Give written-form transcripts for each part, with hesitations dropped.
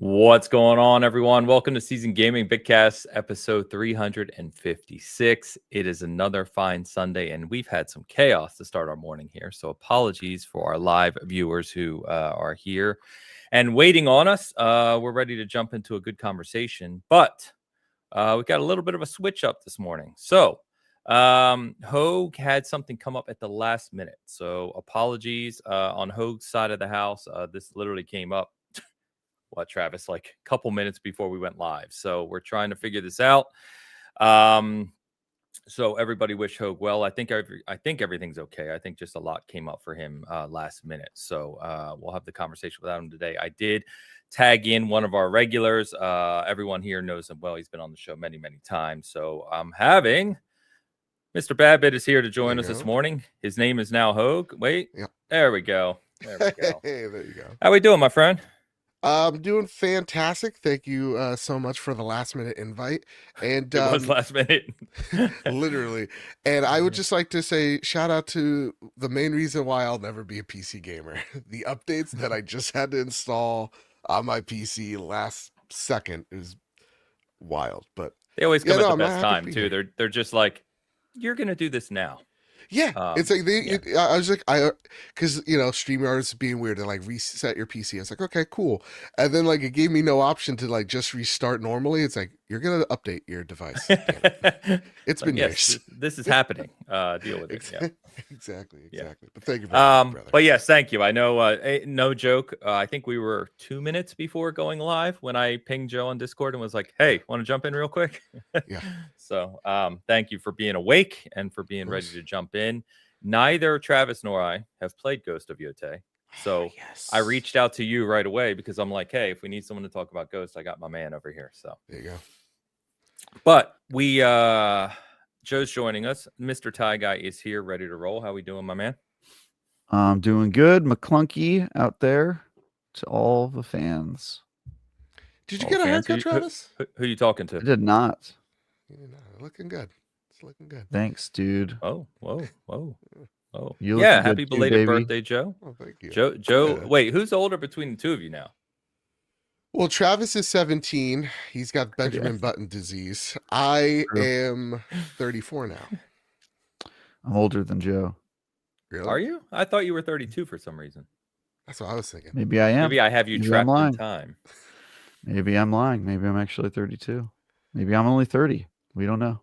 What's going on, everyone? Welcome to Season Gaming Bitcast, episode 356. It is another fine Sunday, and we've had some chaos to start our morning here. So apologies for our live viewers who are here and waiting on us. We're ready to jump into a good conversation, but we got a little bit of a switch up this morning. So Hogue had something come up at the last minute. So apologies on Hogue's side of the house. This literally came up Travis, like a couple minutes before we went live. So we're trying to figure this out. So everybody wish Hogue well. I think everything's okay. I think just a lot came up for him last minute. So we'll have the conversation without him today. I did tag in one of our regulars. Everyone here knows him well. He's been on the show many, many times. So I'm having Mr. Badbit is here to join us this morning. His name is now Hogue. Wait, There we go. There we go. Hey, there you go. How we doing, my friend? I'm doing fantastic. Thank you so much for the last minute invite. And it was last minute. Literally. And I would just like to say shout out to the main reason why I'll never be a PC gamer. The updates that I just had to install on my PC last second is wild. But they always come at the best time too. They're just like, you're gonna do this now. Yeah, it's like I was like, because StreamYard's being weird to like reset your PC. I was like, okay, cool, and then like it gave me no option to like just restart normally. It's like you're gonna update your device. It's been years. This is happening. Deal with it. Yeah. Exactly. Yeah. But thank you very much, brother. But yes, thank you. I know, no joke. I think we were 2 minutes before going live when I pinged Joe on Discord and was like, "Hey, want to jump in real quick?" Yeah. So, thank you for being awake and for being ready to jump in. Neither Travis nor I have played Ghost of Yotei. So I reached out to you right away because I'm like, hey, if we need someone to talk about Ghost, I got my man over here. So there you go. But we Joe's joining us. Mr. Tie Guy is here, ready to roll. How we doing, my man? I'm doing good. McClunky out there to all the fans. Did you get a haircut, Travis? Who are you talking to? I did not. Looking good. It's looking good. Thanks, dude. Oh. Yeah, happy belated birthday, Joe. Oh, thank you. Joe. Wait, who's older between the two of you now? Well, Travis is 17. He's got Benjamin Button disease. I am 34 now. I'm older than Joe. Really? Are you? I thought you were 32 for some reason. That's what I was thinking. Maybe I am. Maybe I have you trapped in time. Maybe I'm lying. Maybe I'm actually 32. Maybe I'm only 30. We don't know.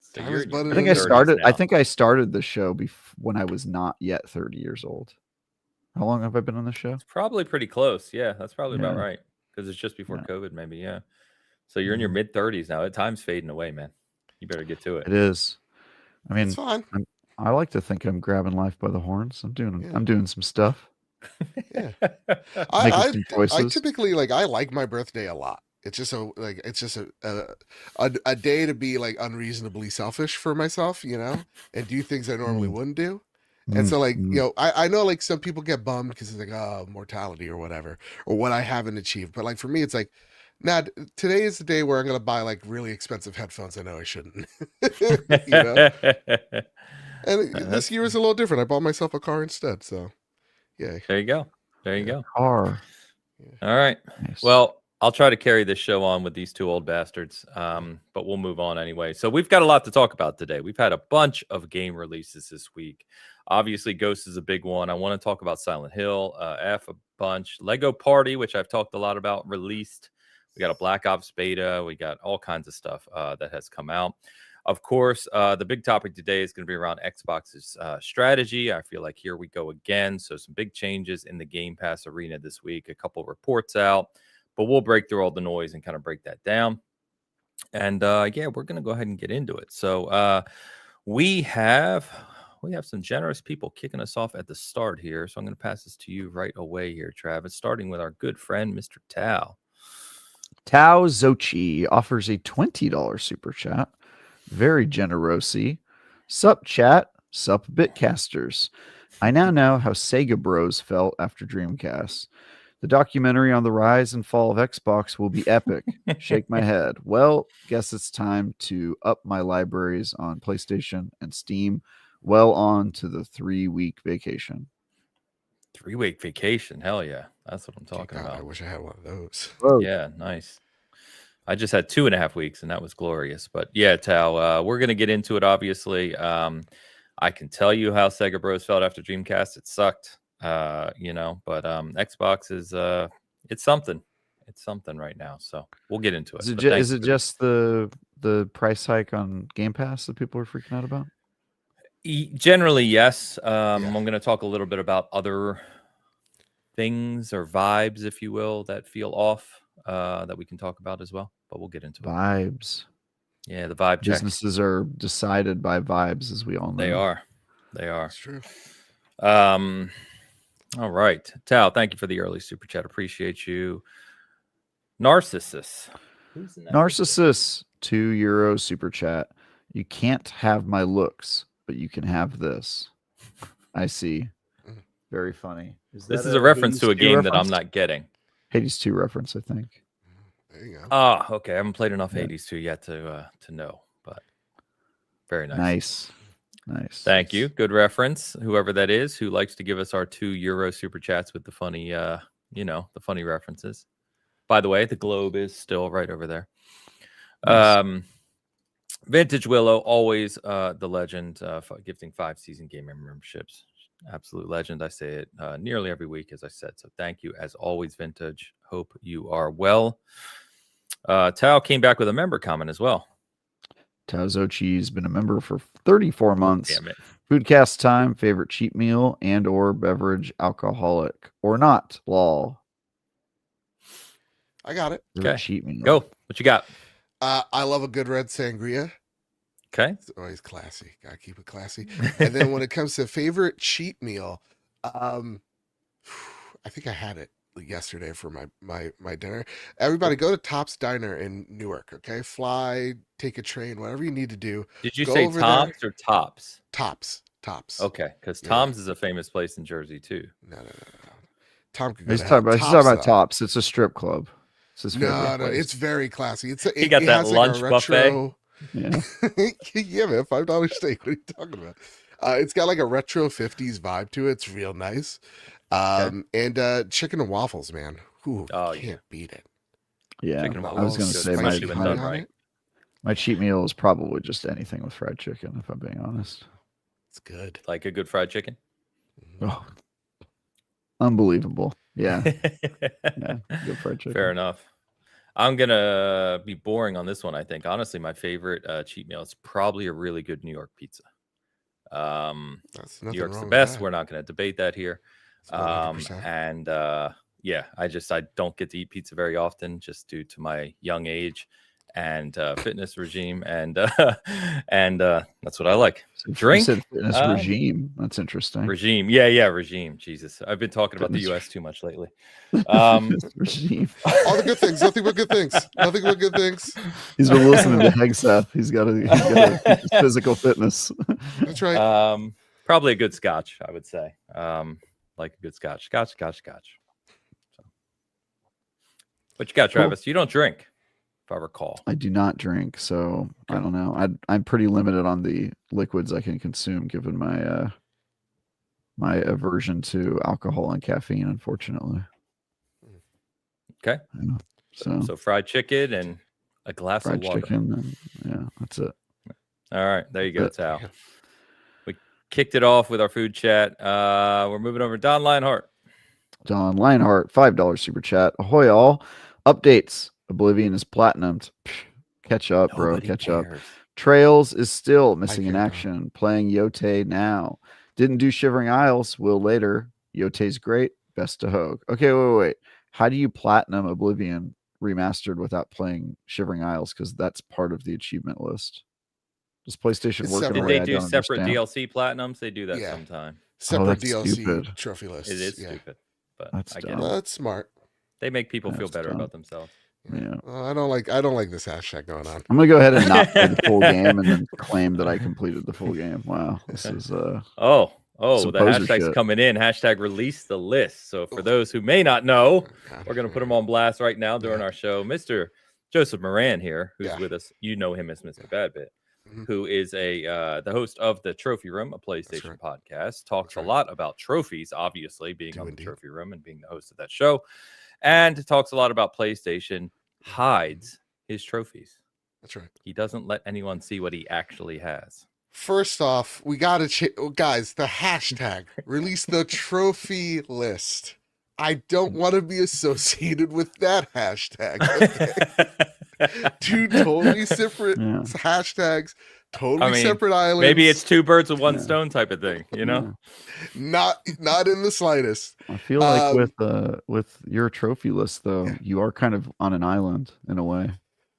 So I think I started the show when I was not yet 30 years old. How long have I been on the show? It's probably pretty close. Yeah, that's probably about right. Because it's just before COVID, maybe. Yeah. So you're in your mid 30s now. Time's fading away, man. You better get to it. It is. I mean, it's fine. I like to think I'm grabbing life by the horns. I'm doing some stuff. Yeah. I typically I like my birthday a lot. It's just a day to be like unreasonably selfish for myself, and do things I normally wouldn't do. And so I know like some people get bummed because it's like, oh, mortality or whatever, or what I haven't achieved. But like for me, it's like, nah, today is the day where I'm going to buy like really expensive headphones. I know I shouldn't, And this year is a little different. I bought myself a car instead. So yeah. There you go. Car. All right. Nice. Well, I'll try to carry this show on with these two old bastards, but we'll move on anyway. So we've got a lot to talk about today. We've had a bunch of game releases this week. Obviously, Ghost is a big one. I want to talk about Silent Hill, a bunch. Lego Party, which I've talked a lot about, released. We got a Black Ops beta. We got all kinds of stuff that has come out. Of course, the big topic today is going to be around Xbox's strategy. I feel like here we go again. So some big changes in the Game Pass arena this week. A couple reports out. But we'll break through all the noise and kind of break that down. And we're going to go ahead and get into it. So we have some generous people kicking us off at the start here. So I'm going to pass this to you right away here, Travis, starting with our good friend, Mr. Tao. Tao Zochi offers a $20 super chat. Very generosy. Sup, chat. Sup, Bitcasters. I now know how Sega Bros felt after Dreamcast. The documentary on the rise and fall of Xbox will be epic. Shake my head. Well, guess it's time to up my libraries on PlayStation and Steam. Well on to the 3-week vacation. 3-week vacation. Hell yeah. That's what I'm Dear talking God, I about. wish I had one of those. Whoa. Yeah, nice. I just had 2.5 weeks, and that was glorious. But yeah, Tao, we're gonna get into it. Obviously, I can tell you how Sega Bros felt after Dreamcast. It sucked, but Xbox is it's something. It's something right now. So we'll get into it. But thank Is you it for just the price hike on Game Pass that people are freaking out about? generally, yes. Yeah. I'm going to talk a little bit about other things or vibes, if you will, that feel off that we can talk about as well. But we'll get into it. Vibes. Yeah, the vibe check. Businesses are decided by vibes, as we all know. They are. They are. That's true. All right. Tao, thank you for the early super chat. Appreciate you. Narcissus. Who's in that Narcissus, €2 super chat. You can't have my looks, but you can have this. I see. Very funny. This is a reference Hades to a 2 game that I'm reference? not getting. Hades 2 reference, I think. There you go. Ah, okay. I haven't played enough Yeah. Hades 2 yet to know, but very nice. Nice. Thank you. Good reference. Whoever that is who likes to give us our €2 super chats with the funny, the funny references. By the way, the globe is still right over there. Nice. Vintage Willow, always the legend, gifting 5 season gaming memberships. Absolute legend. I say it nearly every week, as I said. So thank you, as always, Vintage. Hope you are well. Tao came back with a member comment as well. Tao Zochi's been a member for 34 months. Damn it. Foodcast time, favorite cheap meal and or beverage, alcoholic or not, lol. I got it. Favorite Okay. cheap meal. Go. What you got? I love a good red sangria. Okay. It's always classy. Gotta keep it classy. And then when it comes to favorite cheat meal, I think I had it yesterday for my dinner. Everybody go to Top's Diner in Newark, okay? Fly, take a train, whatever you need to do. Did you Go say over Tom's or Tops? Tops. Okay, because Yeah. Tom's is a famous place in Jersey too. No. Tom could go He's to talking hell. about though. Tops. It's a strip club. It's his favorite No, place. it's very classy. He got that has lunch like a retro. Yeah. Yeah, man, $5 steak. What are you talking about? It's got like a retro 50s vibe to it. It's real nice. And chicken and waffles, man. Ooh, can't beat it. Yeah. Chicken and I was waffles going to good, say especially when done right. my cheat meal is probably just anything with fried chicken, if I'm being honest. It's good. Like a good fried chicken. Oh, unbelievable. Yeah. Yeah. Good fried chicken. Fair enough. I'm gonna be boring on this one. I think honestly, my favorite cheat meal is probably a really good New York pizza. New York's the best. We're not going to debate that here. And I don't get to eat pizza very often, just due to my young age and fitness regime, and that's what I like. Drink. You said fitness regime. That's interesting. Regime. Yeah, regime. Jesus, I've been talking about the U.S. too much lately. Regime. All the good things. Nothing but good things. Nothing but good things. He's been listening to Hegseth. He's got a physical fitness. That's right. Probably a good scotch, I would say. Like a good scotch. Scotch. So. What you got, Travis? You don't drink, if I recall. I do not drink, so I don't know. I'm pretty limited on the liquids I can consume, given my my aversion to alcohol and caffeine, unfortunately. Okay. So fried chicken and a glass of water. Chicken, and that's it. All right, there you go, Tal. We kicked it off with our food chat. We're moving over to Don Lionheart. Don Lionheart, $5 super chat. Ahoy all. Updates. Oblivion is platinumed. Catch up, bro. Nobody Catch cares. up. Trails is still missing in care, action. Playing Yotei now. Didn't do Shivering Isles. Will later. Yotei's great. Best to Hogue. Okay, wait. How do you platinum Oblivion remastered without playing Shivering Isles? Because that's part of the achievement list. Does PlayStation work in a Did way they I do don't separate understand? DLC platinums? They do that sometime. Separate that's DLC stupid. trophy lists. It is stupid, but That's I get dumb. it. Well, that's smart. They make people feel That's better dumb. about themselves. Yeah. Well, I don't like this hashtag going on. I'm gonna go ahead and not play the full game and then claim that I completed the full game. Wow, this is Oh, some the poser hashtag's shit. coming in. Hashtag release the list. So for those who may not know, we're going to put him on blast right now during our show. Mr. Joseph Moran here, who's with us. You know him as Mr. Badbit. who is the host of the Trophy Room, a PlayStation podcast, talks a lot about trophies, obviously being on the Trophy Room and being the host of that show, and talks a lot about PlayStation, hides his trophies. That's right. He doesn't let anyone see what he actually has. First off, we got to guys, the hashtag, release the trophy list. I don't want to be associated with that hashtag. Okay? Two totally separate hashtags, totally separate islands. Maybe it's two birds with one stone type of thing, you know? Not in the slightest. I feel like with your trophy list though, you are kind of on an island in a way.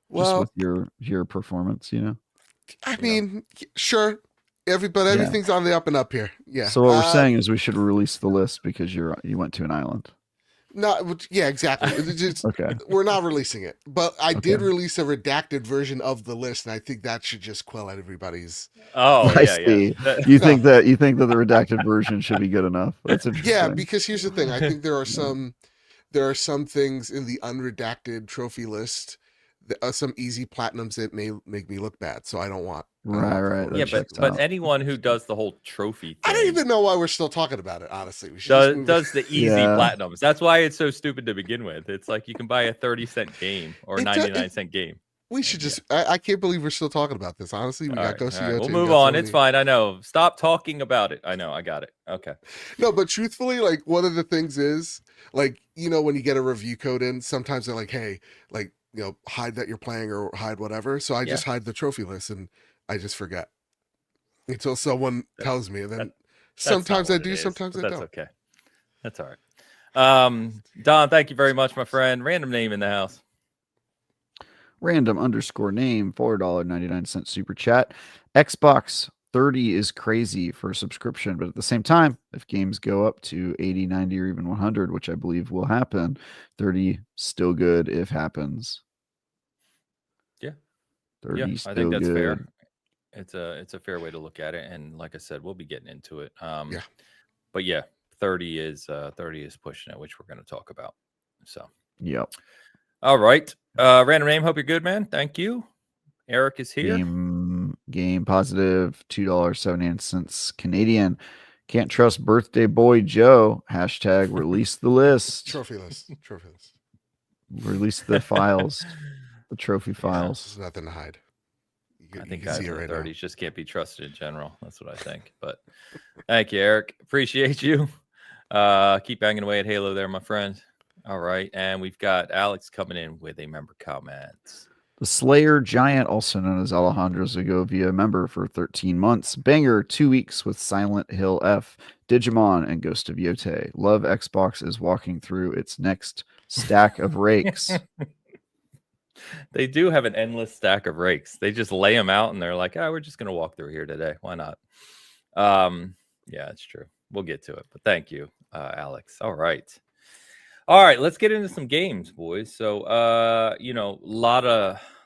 Well, just with your performance, you know. I mean, sure. Everything's on the up and up here. Yeah. So what we're saying is we should release the list because you went to an island. Yeah, exactly. Okay. We're not releasing it, but I did release a redacted version of the list, and I think that should just quell everybody's. Oh, I see. Yeah. You think that the redacted version should be good enough? That's interesting. Yeah, because here's the thing. I think there are some things in the unredacted trophy list. Some easy platinums that may make me look bad, so I don't want. Right. Yeah, but anyone who does the whole trophy thing, I don't even know why we're still talking about it. Honestly, we should does the easy platinums. That's why it's so stupid to begin with. It's like you can buy a 30-cent game or a 99-cent game. We should just. I can't believe we're still talking about this. Honestly, we got Ghost of Yotei. We'll move on. It's fine. I know. Stop talking about it. I know. I got it. Okay. No, but truthfully, like one of the things is like when you get a review code in, sometimes they're like, hey, like. Hide that you're playing or hide whatever. So I just hide the trophy list and I just forget until someone tells me. And then sometimes I do, sometimes I don't. That's okay. That's all right. Don, thank you very much, my friend. Random name in the house. Random_name, $4.99 super chat. Xbox 30 is crazy for a subscription, but at the same time, if games go up to 80, 90, or even 100, which I believe will happen, 30 still good if happens. Yeah. 30 I think that's fair. It's a fair way to look at it, and like I said, we'll be getting into it. But yeah, 30 is pushing it, which we're going to talk about. So. Yep. All right. Random name. Hope you're good, man. Thank you. Eric is here. Game positive, $2.79 Canadian. Can't trust birthday boy Joe. Hashtag release the list. Trophy list. Release the files. The trophy files. There's nothing to hide. I think guys in the 30s just can't be trusted in general. That's what I think. But thank you, Eric. Appreciate you. Keep banging away at Halo there, my friend. All right. And we've got Alex coming in with a member comment. The Slayer Giant, also known as Alejandro Segovia, member for 13 months. Banger, 2 weeks with Silent Hill F, Digimon, and Ghost of Yotei. Love Xbox is walking through its next stack of rakes. They do have an endless stack of rakes. They just lay them out and they're like, we're just going to walk through here today. Why not? Yeah, it's true. We'll get to it. But thank you, Alex. All right, let's get into some games, boys. So, a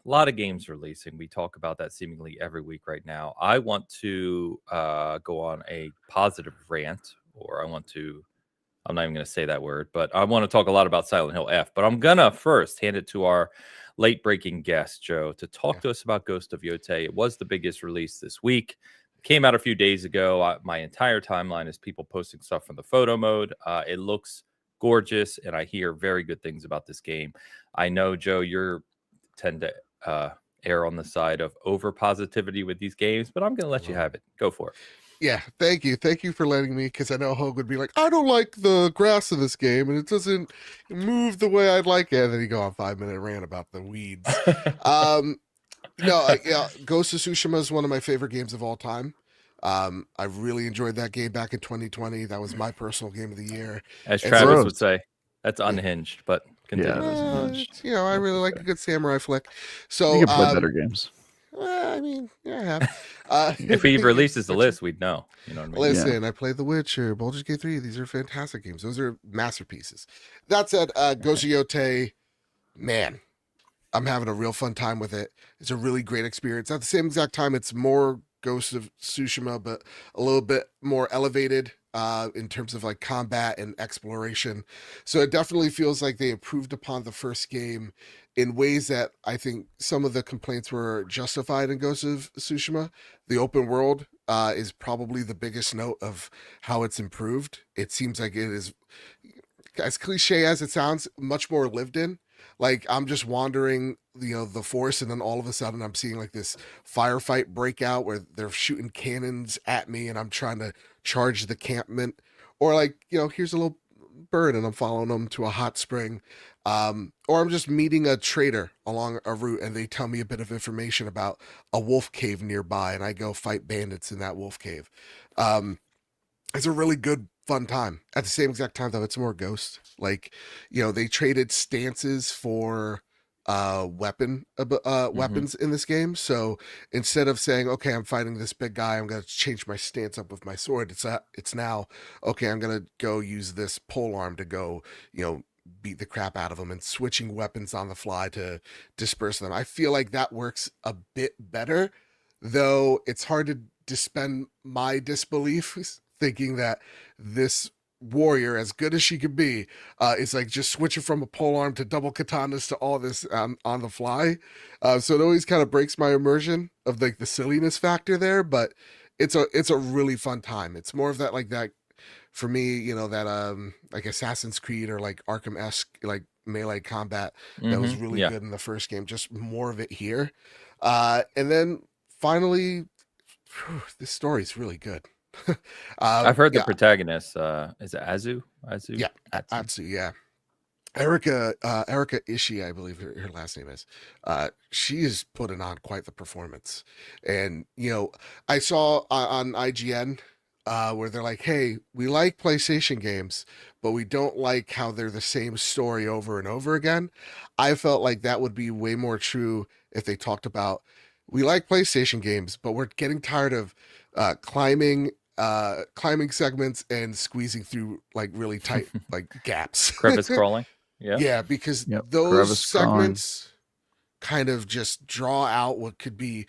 lot of games releasing. We talk about that seemingly every week right now. I want to go on a positive rant, or I'm not even going to say that word, but I want to talk a lot about Silent Hill F. But I'm going to first hand it to our late-breaking guest, Joe, to talk to us about Ghost of Yotei. It was the biggest release this week. Came out a few days ago. My entire timeline is people posting stuff from the photo mode. It looks gorgeous, and I hear very good things about this game. I know, Joe, you tend to err on the side of over positivity with these games, but I'm going to let you have it. Go for it. Yeah, thank you for letting me, because I know Hogue would be like, I don't like the grass of this game, and it doesn't move the way I'd like it. And then you go on 5-minute rant about the weeds. Ghost of Tsushima is one of my favorite games of all time. I really enjoyed that game back in 2020. That was my personal game of the year. As Travis would say, that's unhinged, but continue. I really like a good samurai flick. So you can play better games. I mean, yeah, I have. If he releases the list, we'd know. You know what I mean? Listen, I played The Witcher, Baldur's Gate 3. These are fantastic games. Those are masterpieces. That said, Ghost of Yotei, man, I'm having a real fun time with it. It's a really great experience. At the same exact time, it's more Ghost of Tsushima, but a little bit more elevated. in terms of like combat and exploration. So it definitely feels like they improved upon the first game in ways that I think some of the complaints were justified in Ghost of Tsushima. The open world is probably the biggest note of how it's improved. It seems like it is, as cliche as it sounds, much more lived in. Like I'm just wandering, the forest, and then all of a sudden I'm seeing like this firefight break out where they're shooting cannons at me, and I'm trying to charge the campment, or like here's a little bird and I'm following them to a hot spring, or I'm just meeting a trader along a route and they tell me a bit of information about a wolf cave nearby, and I go fight bandits in that wolf cave. Um, it's a really good fun time. At the same exact time though, it's more Ghost. Like they traded stances for weapons in this game. So instead of saying, okay, I'm fighting this big guy, I'm gonna change my stance up with my sword, it's now, okay, I'm gonna go use this pole arm to go beat the crap out of them, and switching weapons on the fly to disperse them. I feel like that works a bit better, though it's hard to suspend my disbelief thinking that this warrior, as good as she could be, is like just switching from a pole arm to double katanas to all this on the fly. So it always kind of breaks my immersion of like the silliness factor there, but it's a really fun time. It's more of that, like that for me, that like Assassin's Creed or like Arkham-esque like melee combat that was really Yeah. good in the first game. Just more of it here. And then finally, this story's really good. I've heard the Yeah, protagonist. Is it Azu? yeah, Atsu? Atsu, yeah. Erica Ishii, I believe her last name is. She is putting on quite the performance. And I saw on IGN where they're like, "Hey, we like PlayStation games, but we don't like how they're the same story over and over again." I felt like that would be way more true if they talked about, we like PlayStation games, but we're getting tired of climbing segments and squeezing through like really tight like gaps. Crevice crawling. Yeah. Yeah, because Yep. those Crevice crawling. segments kind of just draw out what could be,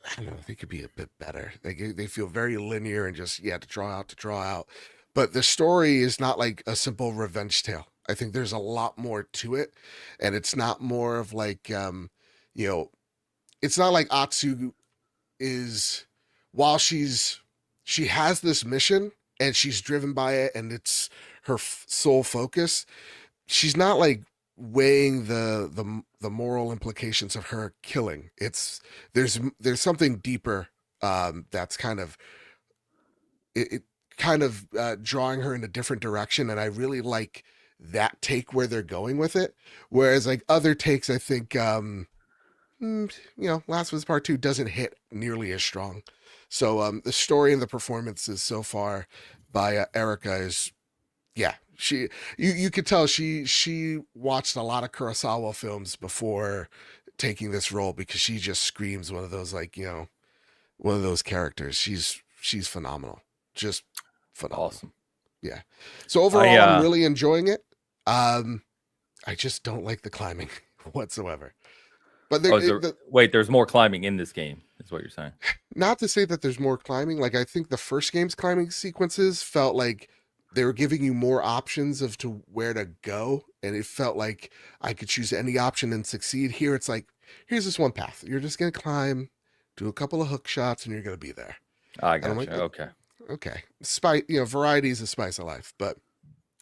I don't know, they could be a bit better. They feel very linear and just, yeah, to draw out. But the story is not like a simple revenge tale. I think there's a lot more to it, and it's not more of like you know, it's not like Atsu is, while she has this mission and she's driven by it and it's her sole focus, she's not like weighing the moral implications of her killing. It's there's something deeper, that's kind of it kind of drawing her in a different direction, and I really like that take where they're going with it. Whereas like other takes, I think Last of Us Part Two doesn't hit nearly as strong. So the story and the performances so far by Erica is, yeah, you could tell she watched a lot of Kurosawa films before taking this role, because she just screams one of those, like, one of those characters. She's phenomenal. Just phenomenal. Awesome. Yeah. So overall, I'm really enjoying it. I just don't like the climbing whatsoever. But wait, there's more climbing in this game, is what you're saying? Not to say that there's more climbing. Like, I think the first game's climbing sequences felt like they were giving you more options of to where to go, and it felt like I could choose any option and succeed. Here it's like, here's this one path, you're just gonna climb, do a couple of hook shots, and you're gonna be there. I got you. Like, okay. Variety is the spice of life. But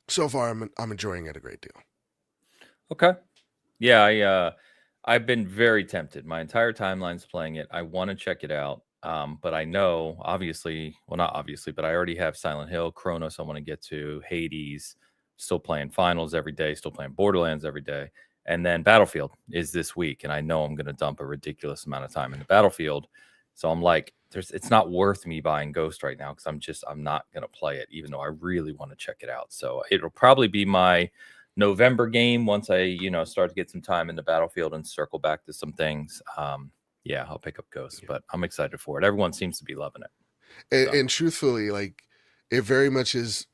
so far I'm enjoying it a great deal. Okay. Yeah, I've been very tempted. My entire timeline's playing it. I want to check it out. But I know, obviously, well, not obviously, but I already have Silent Hill, Chronos I want to get to, Hades, still playing Finals every day, still playing Borderlands every day. And then Battlefield is this week. And I know I'm going to dump a ridiculous amount of time into Battlefield. So I'm like, it's not worth me buying Ghost right now, because I'm not going to play it, even though I really want to check it out. So it'll probably be my November game once I, start to get some time in the Battlefield and circle back to some things. Yeah, I'll pick up Ghost, but I'm excited for it. Everyone seems to be loving it. And truthfully, like, it very much is.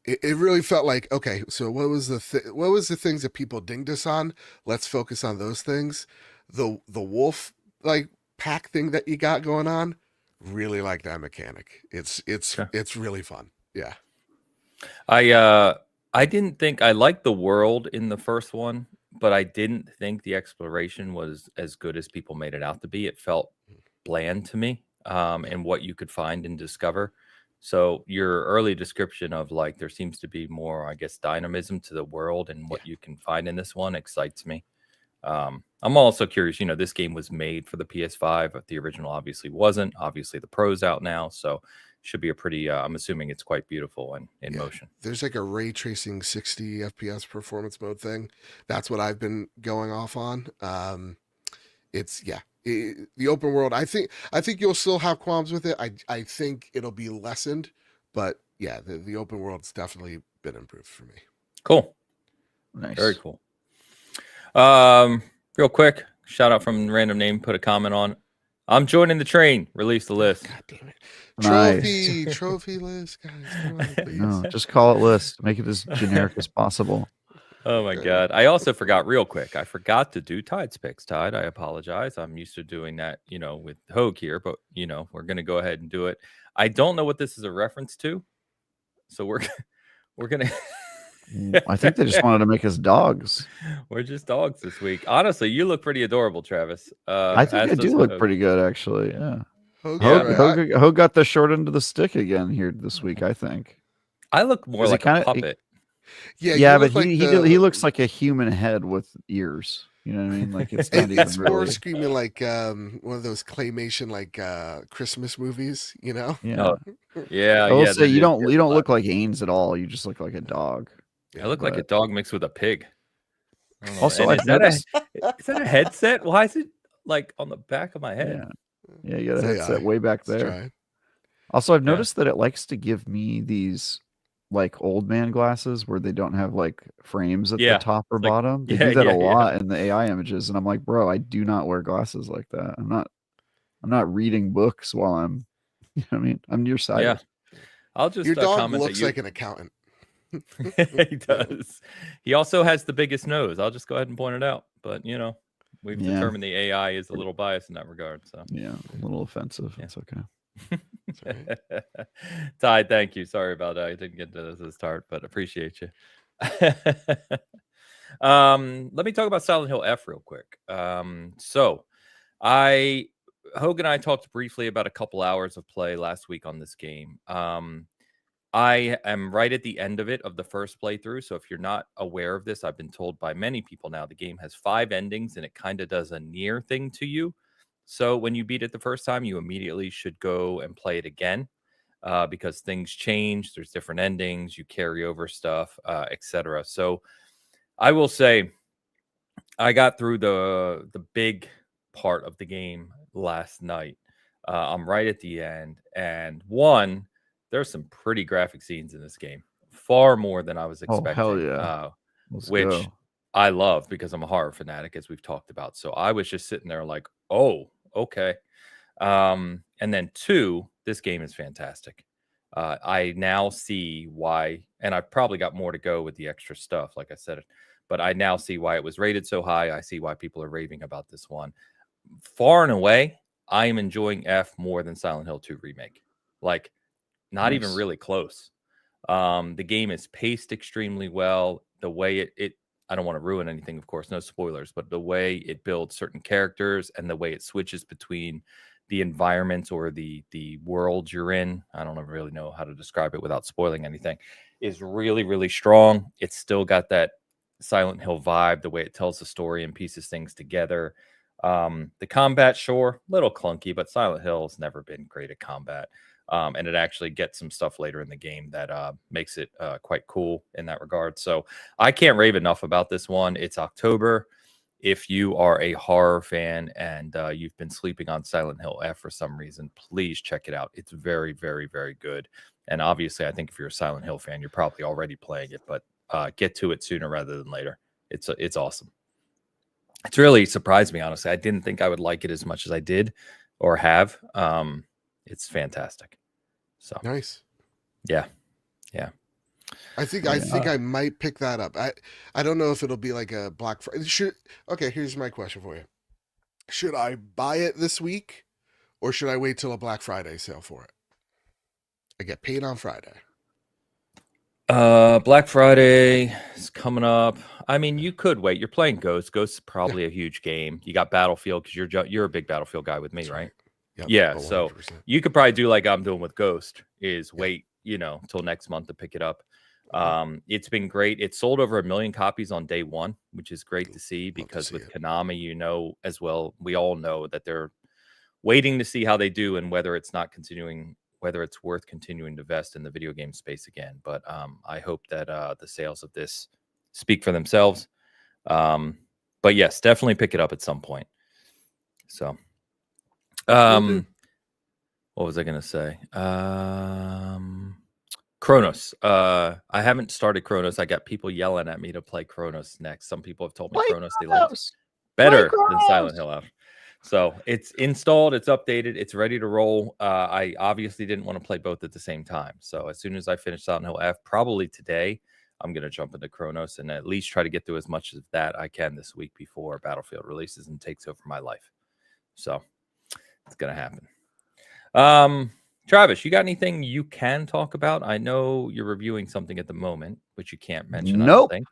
It really felt like, okay, so what was the things that people dinged us on? Let's focus on those things. The wolf like pack thing that you got going on, really like that mechanic. It's really fun. Yeah. I didn't think I liked the world in the first one, but I didn't think the exploration was as good as people made it out to be. It felt bland to me, and what you could find and discover. So your early description of like there seems to be more, I guess, dynamism to the world and Yeah. what you can find in this one excites me. I'm also curious, this game was made for the PS5, but the original obviously wasn't. Obviously, the Pro's out now, so should be a pretty. I'm assuming it's quite beautiful and in Yeah. motion. There's like a ray tracing 60 FPS performance mode thing. That's what I've been going off on. It's the open world. I think you'll still have qualms with it. I think it'll be lessened, but yeah, the open world's definitely been improved for me. Cool, Nice. very cool. Real quick, shout out from random name. Put a comment on. I'm joining the train. Release the list. God damn it. Nice. Trophy list, guys. Come on, please. No, just call it list. Make it as generic as possible. Oh my god! I also forgot real quick. I forgot to do Tide's picks. Tide, I apologize. I'm used to doing that, with Hogue here, but we're gonna go ahead and do it. I don't know what this is a reference to, so we're gonna. I think they just wanted to make us dogs. We're just dogs this week. Honestly, you look pretty adorable, Travis. I think I as do does look Hogue. pretty good, actually. Yeah. Hogue, Hogue got the short end of the stick again here this week, I think. I look more Is he like a kinda- puppet. yeah, Yeah, you but look he looks like a human head with ears. You know what I mean? Like it's not it's even more really. screaming like one of those claymation like Christmas movies, Yeah. Oh, yeah, I will yeah. say you that don't is look like Ains at all. You just look like a dog. I look like a but- dog mixed with a pig. I don't know. Also, And I've noticed. is that a headset? Why is it like on the back of my head? Yeah, you got a It's headset AI. way back Let's there. try it. Also, I've Yeah. noticed that it likes to give me these like old man glasses where they don't have like frames at Yeah, the top or it's like- bottom. They yeah, do that yeah, a yeah. lot in the AI images, and I'm like, bro, I do not wear glasses like that. I'm not reading books while I'm, you know what I mean? I'm nearsighted. Yeah. I'll just Your dog comment looks that like an accountant. he does. He also has the biggest nose. I'll just go ahead and point it out. But we've Yeah. determined the AI is a little biased in that regard. So Yeah, a little offensive. Yeah. It's okay. Ty, thank you. Sorry about that. I didn't get to this start, but appreciate you. Let me talk about Silent Hill F real quick. So Hogue and I talked briefly about a couple hours of play last week on this game. I am right at the end of it of the first playthrough. So if you're not aware of this, I've been told by many people now the game has 5 endings and it kind of does a near thing to you. So when you beat it the first time, you immediately should go and play it again because things change. There's different endings. You carry over stuff, etc. So I will say I got through the big part of the game last night. I'm right at the end, and there's some pretty graphic scenes in this game, far more than I was expecting. Oh, hell yeah. Let's which go. I love because I'm a horror fanatic, as we've talked about. So I was just sitting there like, oh, okay. And then 2, this game is fantastic. I now see why, and I've probably got more to go with the extra stuff, like I said, but I now see why it was rated so high. I see why people are raving about this one. Far and away, I am enjoying F more than Silent Hill 2 Remake. Like, not even Nice. really close. The game is paced extremely well. The way it I don't want to ruin anything, of course, no spoilers, but the way it builds certain characters and the way it switches between the environments or the world you're in, I don't really know how to describe it without spoiling anything, is really, really strong. It's still got that Silent Hill vibe, the way it tells the story and pieces things together. The combat, sure, little clunky, but Silent Hill has never been great at combat. And it actually gets some stuff later in the game that makes it quite cool in that regard. So I can't rave enough about this one. It's October. If you are a horror fan and you've been sleeping on Silent Hill F for some reason, please check it out. It's very, very, very good. And obviously, I think if you're a Silent Hill fan, you're probably already playing it, but get to it sooner rather than later. It's awesome. It's really surprised me, honestly. I didn't think I would like it as much as I did or have. It's fantastic. So Nice. yeah. I think I might pick that up. I don't know if it'll be like a Black Friday. Okay, here's my question for you. Should I buy it this week or should I wait till a Black Friday sale for it? I get paid on Friday. Black Friday is coming up. I mean, you could wait. You're playing Ghost. Ghost is probably a huge game. You got Battlefield because you're a big Battlefield guy with me, That's right? Yep. Yeah. Oh, So 100%. you could probably do like I'm doing with Ghost, is Yeah. wait, till next month to pick it up. Mhm. It's been great. It sold over 1 million copies on day one, which is great to see Love to because see with it. Konami, as well, we all know that they're waiting to see how they do and whether it's worth continuing to invest in the video game space again. But I hope that the sales of this speak for themselves. But yes, definitely pick it up at some point. So, what was I going to say? Chronos. I haven't started Chronos. I got people yelling at me to play Chronos next. Some people have told me Play Chronos they liked Chronos. better than Silent Hill F. So it's installed, it's updated, it's ready to roll. I obviously didn't want to play both at the same time. So as soon as I finish Silent Hill F, probably today, I'm going to jump into Chronos and at least try to get through as much of that I can this week before Battlefield releases and takes over my life. So it's going to happen. Travis, you got anything you can talk about? I know you're reviewing something at the moment, which you can't mention, I don't Nope. think.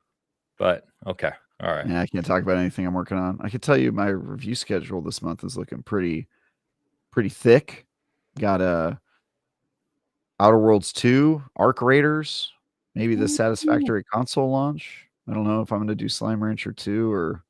But okay. All right. Yeah, I can't talk about anything I'm working on. I can tell you my review schedule this month is looking pretty thick. Got Outer Worlds 2, Arc Raiders, maybe the Satisfactory console launch. I don't know if I'm going to do Slime Rancher 2 or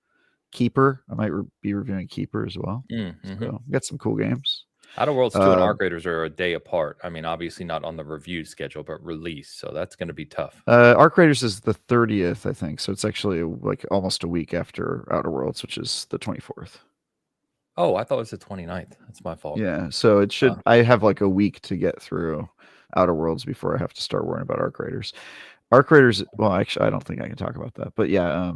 Keeper. I might be reviewing Keeper as well. Mm-hmm. So we got some cool games. Outer Worlds 2 and Arc Raiders are a day apart. I mean, obviously not on the review schedule, but release. So that's going to be tough. Arc Raiders is the 30th, I think. So it's actually like almost a week after Outer Worlds, which is the 24th. Oh, I thought it was the 29th. That's my fault. Yeah. So it should, I have like a week to get through Outer Worlds before I have to start worrying about Arc Raiders. Arc Raiders, well, actually, I don't think I can talk about that. But yeah,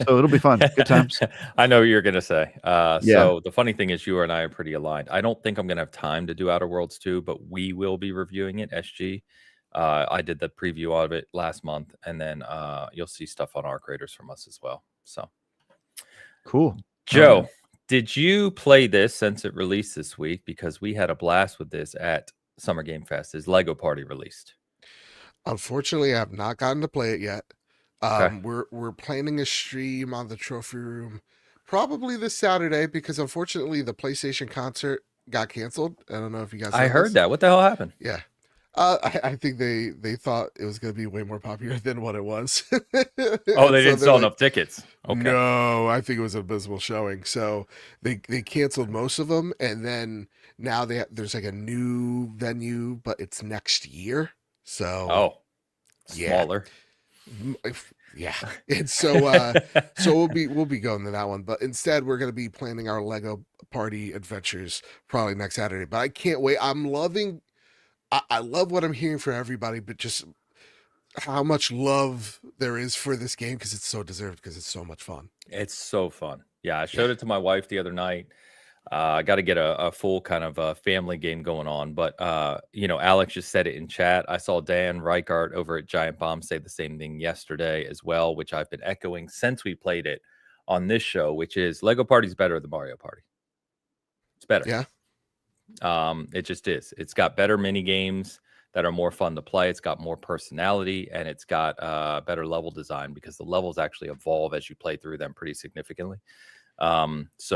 so it'll be fun. Good times. I know what you're going to say. Yeah. So the funny thing is you and I are pretty aligned. I don't think I'm going to have time to do Outer Worlds 2, but we will be reviewing it, SG. I did the preview of it last month, and then you'll see stuff on Arc Raiders from us as well. So cool. Joe, did you play this since it released this week? Because we had a blast with this at Summer Game Fest. Is Lego Party released? Unfortunately, I have not gotten to play it yet. Okay. We're planning a stream on the trophy room probably this Saturday because unfortunately the PlayStation concert got canceled. I don't know if you guys I heard that. What the hell happened? Yeah. I think they thought it was going to be way more popular than what it was. Oh, they didn't sell enough tickets. Okay. No, I think it was an abysmal showing. So they canceled most of them, and then now there's like a new venue, but it's next year. So smaller. Yeah. And so we'll be going to that one, but instead we're going to be planning our Lego Party adventures probably next Saturday. But I can't wait. I love what I'm hearing from everybody, but just how much love there is for this game because it's so deserved because it's so much fun. It's so fun. Yeah, I showed it to my wife the other night. I got to get a full kind of family game going on. But, Alex just said it in chat. I saw Dan Reichart over at Giant Bomb say the same thing yesterday as well, which I've been echoing since we played it on this show, which is Lego Party's better than Mario Party. It's better. Yeah. It just is. It's got better mini games that are more fun to play. It's got more personality, and it's got better level design because the levels actually evolve as you play through them pretty significantly. It's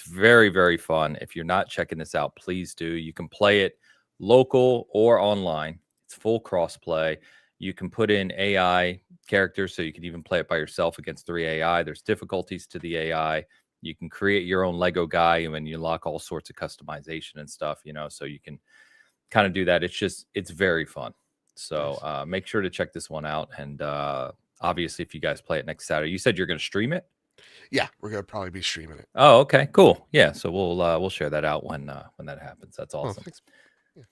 very, very fun. If you're not checking this out, please do. You can play it local or online. It's full cross-play. You can put in AI characters, so you can even play it by yourself against 3 AI. There's difficulties to the AI. You can create your own Lego guy, and you unlock all sorts of customization and stuff, so you can kind of do that. It's very fun. So make sure to check this one out. And obviously, if you guys play it next Saturday, you said you're going to stream it. Yeah, we're gonna probably be streaming it. Oh, okay, cool. Yeah, so we'll share that out when that happens. That's awesome. Yeah.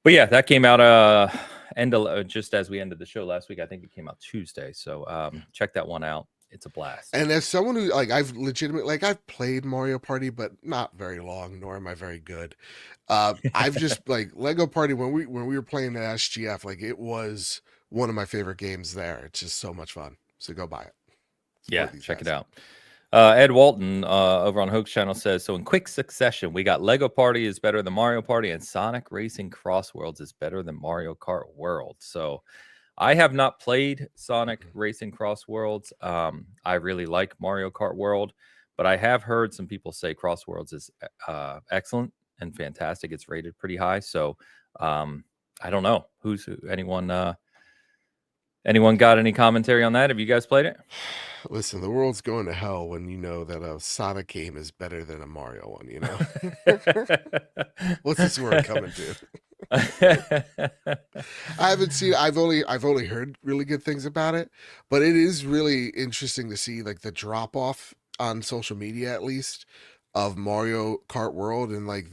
But yeah, that came out just as we ended the show last week. I think it came out Tuesday. So check that one out. It's a blast. And as someone who I've played Mario Party, but not very long, nor am I very good. I've just Lego Party when we were playing at SGF, it was one of my favorite games there. It's just so much fun. So go buy it. Yeah, check it out. Ed Walton over on Hoax Channel says, so in quick succession, we got Lego Party is better than Mario Party, and Sonic Racing Cross Worlds is better than Mario Kart World. So I have not played Sonic Racing Cross Worlds. I really like Mario Kart World, but I have heard some people say Cross Worlds is excellent and fantastic. It's rated pretty high. So I don't know. Anyone got any commentary on that? Have you guys played it? Listen, the world's going to hell when you know that a Sonic game is better than a Mario one, you know? What's this world coming to? I haven't seen I've only heard really good things about it, but it is really interesting to see like the drop off on social media at least of Mario Kart World, and like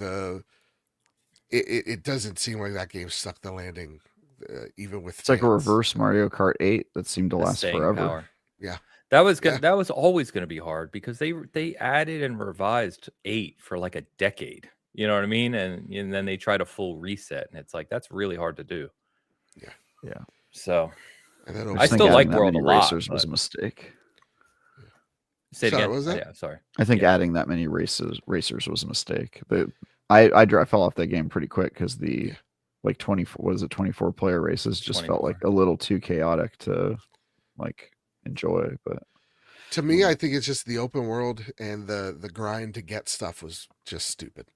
it doesn't seem like that game stuck the landing even with It's like a reverse Mario Kart 8 that seemed to last forever. Power. Yeah. That was always going to be hard because they added and revised 8 for like a decade. You know what I mean? And then they tried a full reset, and it's like that's really hard to do. Yeah. So and then I still like World a lot. Racers was a mistake. Say it again. What was that? Yeah, sorry. I think adding that many racers was a mistake. But I fell off that game pretty quick because the like 24 player races just 24. felt like a little too chaotic to like enjoy. But to me, I think it's just the open world and the grind to get stuff was just stupid.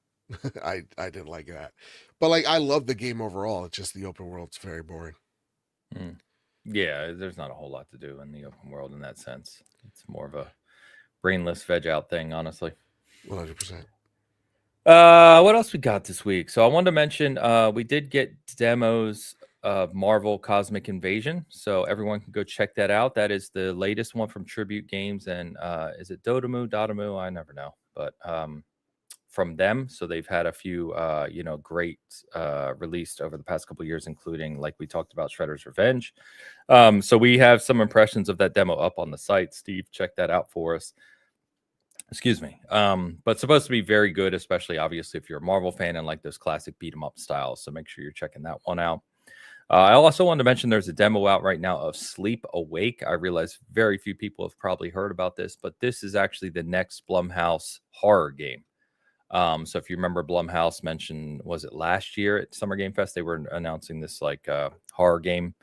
I didn't like that, but like I love the game overall. It's just the open world's very boring. Yeah, there's not a whole lot to do in the open world in that sense. It's more of a brainless veg out thing, honestly. 100%. What else we got this week? So I wanted to mention we did get demos of Marvel Cosmic Invasion, so everyone can go check that out. That is the latest one from Tribute Games, and is it Dotamu? I never know, but from them. So they've had a few great released over the past couple of years, including, like we talked about, Shredder's Revenge. So we have some impressions of that demo up on the site. Steve, check that out for us. Excuse me. But supposed to be very good, especially obviously if you're a Marvel fan and like those classic beat 'em up styles. So make sure you're checking that one out. I also wanted to mention there's a demo out right now of Sleep Awake. I realize very few people have probably heard about this, but this is actually the next Blumhouse horror game. So if you remember, Blumhouse mentioned, was it last year at Summer Game Fest, they were announcing this like horror game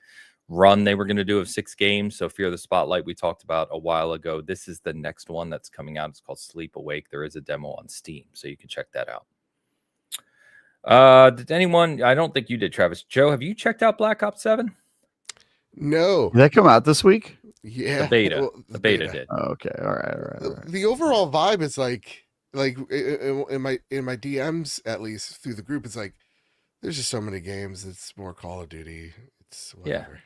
run they were going to do of 6 games. So Fear the Spotlight we talked about a while ago. This is the next one that's coming out. It's called Sleep Awake. There is a demo on Steam, so you can check that out. Did anyone? I don't think you did, Travis. Joe, have you checked out Black Ops 7? No. Did that come out this week? Yeah. The beta. Well, the beta did. Oh, okay. All right. The overall vibe is like in my DMs, at least through the group, it's like there's just so many games. It's more Call of Duty. It's whatever.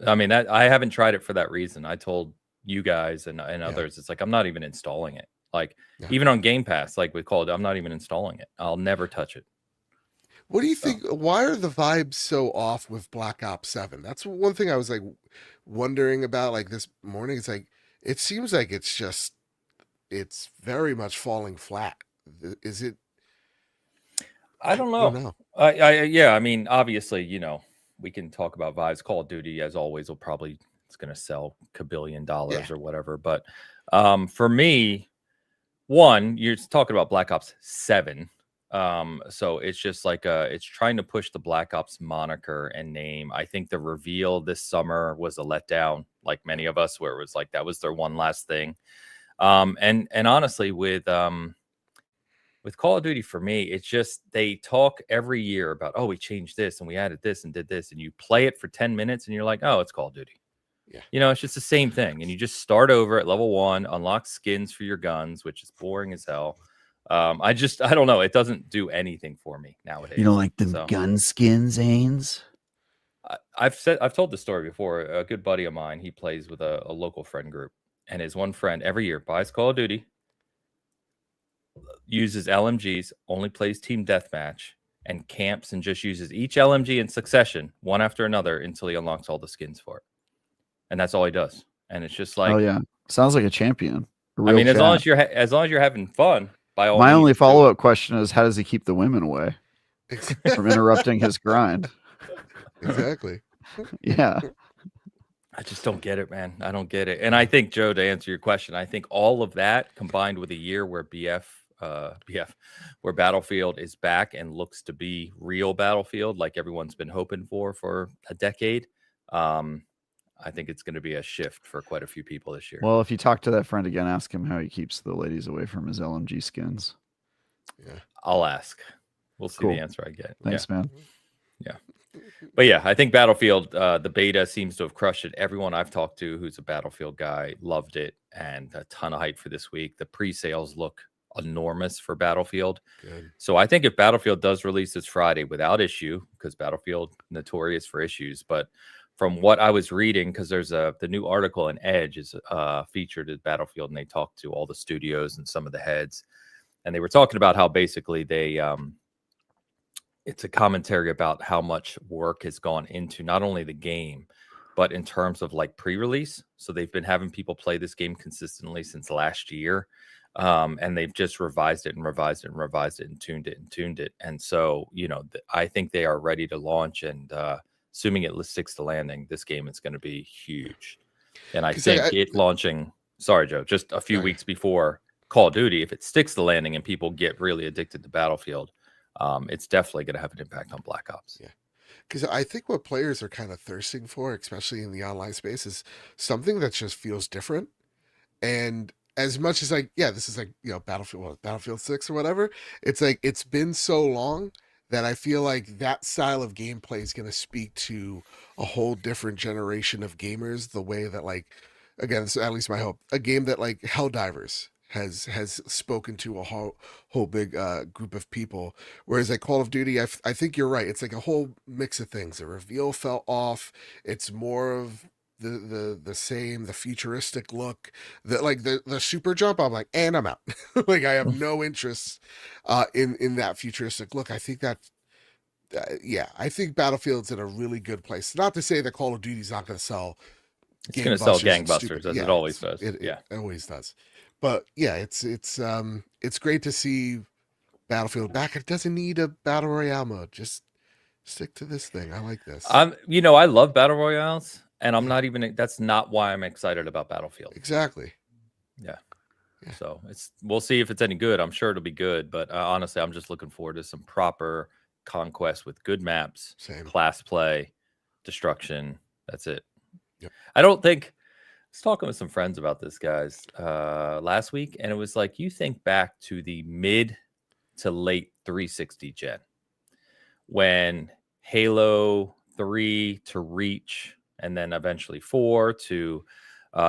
I mean, that I haven't tried it for that reason. I told you guys and others, it's like I'm not even installing it. Like even on Game Pass, like we called it, I'm not even installing it. I'll never touch it. What do you think? Why are the vibes so off with Black Ops 7? That's one thing I was like wondering about like this morning. It's like it seems like it's very much falling flat. Is it? I don't know. I mean, obviously, we can talk about vibes. Call of Duty, as always, it's going to sell $1 billion or whatever. But for me, one, you're talking about Black Ops 7. So it's just like it's trying to push the Black Ops moniker and name. I think the reveal this summer was a letdown, like many of us, where it was like that was their one last thing. And honestly, with Call of Duty, for me, it's just they talk every year about, oh, we changed this and we added this and did this, and you play it for 10 minutes and you're like, oh, it's Call of Duty. Yeah. It's just the same thing. And you just start over at level 1, unlock skins for your guns, which is boring as hell. I don't know. It doesn't do anything for me nowadays. You don't like the gun skins, Haynes? I've told this story before. A good buddy of mine, he plays with a local friend group, and his one friend every year buys Call of Duty, uses LMGs, only plays team deathmatch, and camps and just uses each LMG in succession, one after another, until he unlocks all the skins for it. And that's all he does. And it's just like, oh yeah, sounds like a champion. I mean, as long as you're having fun, by all My means, only follow-up question is, how does he keep the women away from interrupting his grind? Exactly. Yeah. I just don't get it, man. I don't get it. And I think, Joe, to answer your question, I think all of that combined with a year where where Battlefield is back and looks to be real Battlefield, like everyone's been hoping for a decade. I think it's going to be a shift for quite a few people this year. Well, if you talk to that friend again, ask him how he keeps the ladies away from his LMG skins. Yeah, I'll ask. We'll see Cool. the answer I get. Thanks, man. Yeah. But yeah, I think Battlefield, the beta seems to have crushed it. Everyone I've talked to who's a Battlefield guy loved it, and a ton of hype for this week. The pre-sales look enormous for Battlefield. good. So I think if Battlefield does release this Friday without issue, because Battlefield notorious for issues, but from what I was reading, because there's the new article in Edge is featured at Battlefield, and they talked to all the studios and some of the heads, and they were talking about how basically they it's a commentary about how much work has gone into not only the game, but in terms of like pre-release. So they've been having people play this game consistently since last year. And they've just revised it and revised it and revised it and tuned it. And so, I think they are ready to launch, and assuming it sticks to landing, this game is going to be huge. And I think it launching, sorry, Joe, just a few weeks before Call of Duty, if it sticks to landing and people get really addicted to Battlefield, it's definitely going to have an impact on Black Ops. Yeah. Because I think what players are kind of thirsting for, especially in the online space, is something that just feels different. And as much as this is like, Battlefield 6 or whatever, it's like, it's been so long that I feel like that style of gameplay is going to speak to a whole different generation of gamers, the way that, like, again, this is at least my hope, a game that like Helldivers has spoken to a whole big group of people, whereas like Call of Duty, I think you're right, it's like a whole mix of things. The reveal fell off. It's more of the same, the futuristic look, the super jump, I'm like, and I'm out. Like, I have no interest in that futuristic look. I think that I think Battlefield's in a really good place. Not to say that Call of Duty's not going to sell. It's going to sell gangbusters, as it always does. It always does. But yeah, it's great to see Battlefield back. It doesn't need a battle royale mode. Just stick to this thing. I like this. I love battle royales, and I'm not even. That's not why I'm excited about Battlefield. Exactly. Yeah. So we'll see if it's any good. I'm sure it'll be good, but honestly, I'm just looking forward to some proper conquest with good maps, class play, destruction. That's it. Yep. I don't think. I was talking with some friends about this, guys, last week, and it was like, you think back to the mid to late 360 gen, when Halo 3 to Reach, and then eventually 4 to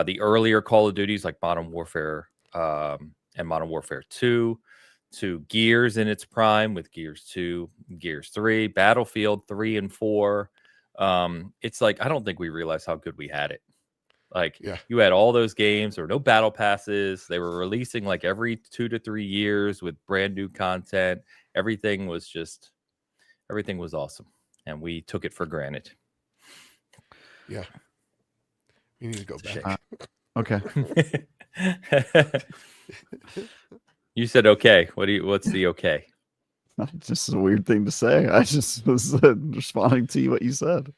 the earlier Call of Duties like Modern Warfare and Modern Warfare 2, to Gears in its prime with Gears 2, Gears 3, Battlefield 3 and 4. It's like, I don't think we realized how good we had it. Like, you had all those games. There were no battle passes. They were releasing like every 2 to 3 years with brand new content. Everything was awesome, and we took it for granted. Yeah, you need to go back. Okay. You said okay. What's the okay? It's just a weird thing to say. I just was responding to what you said.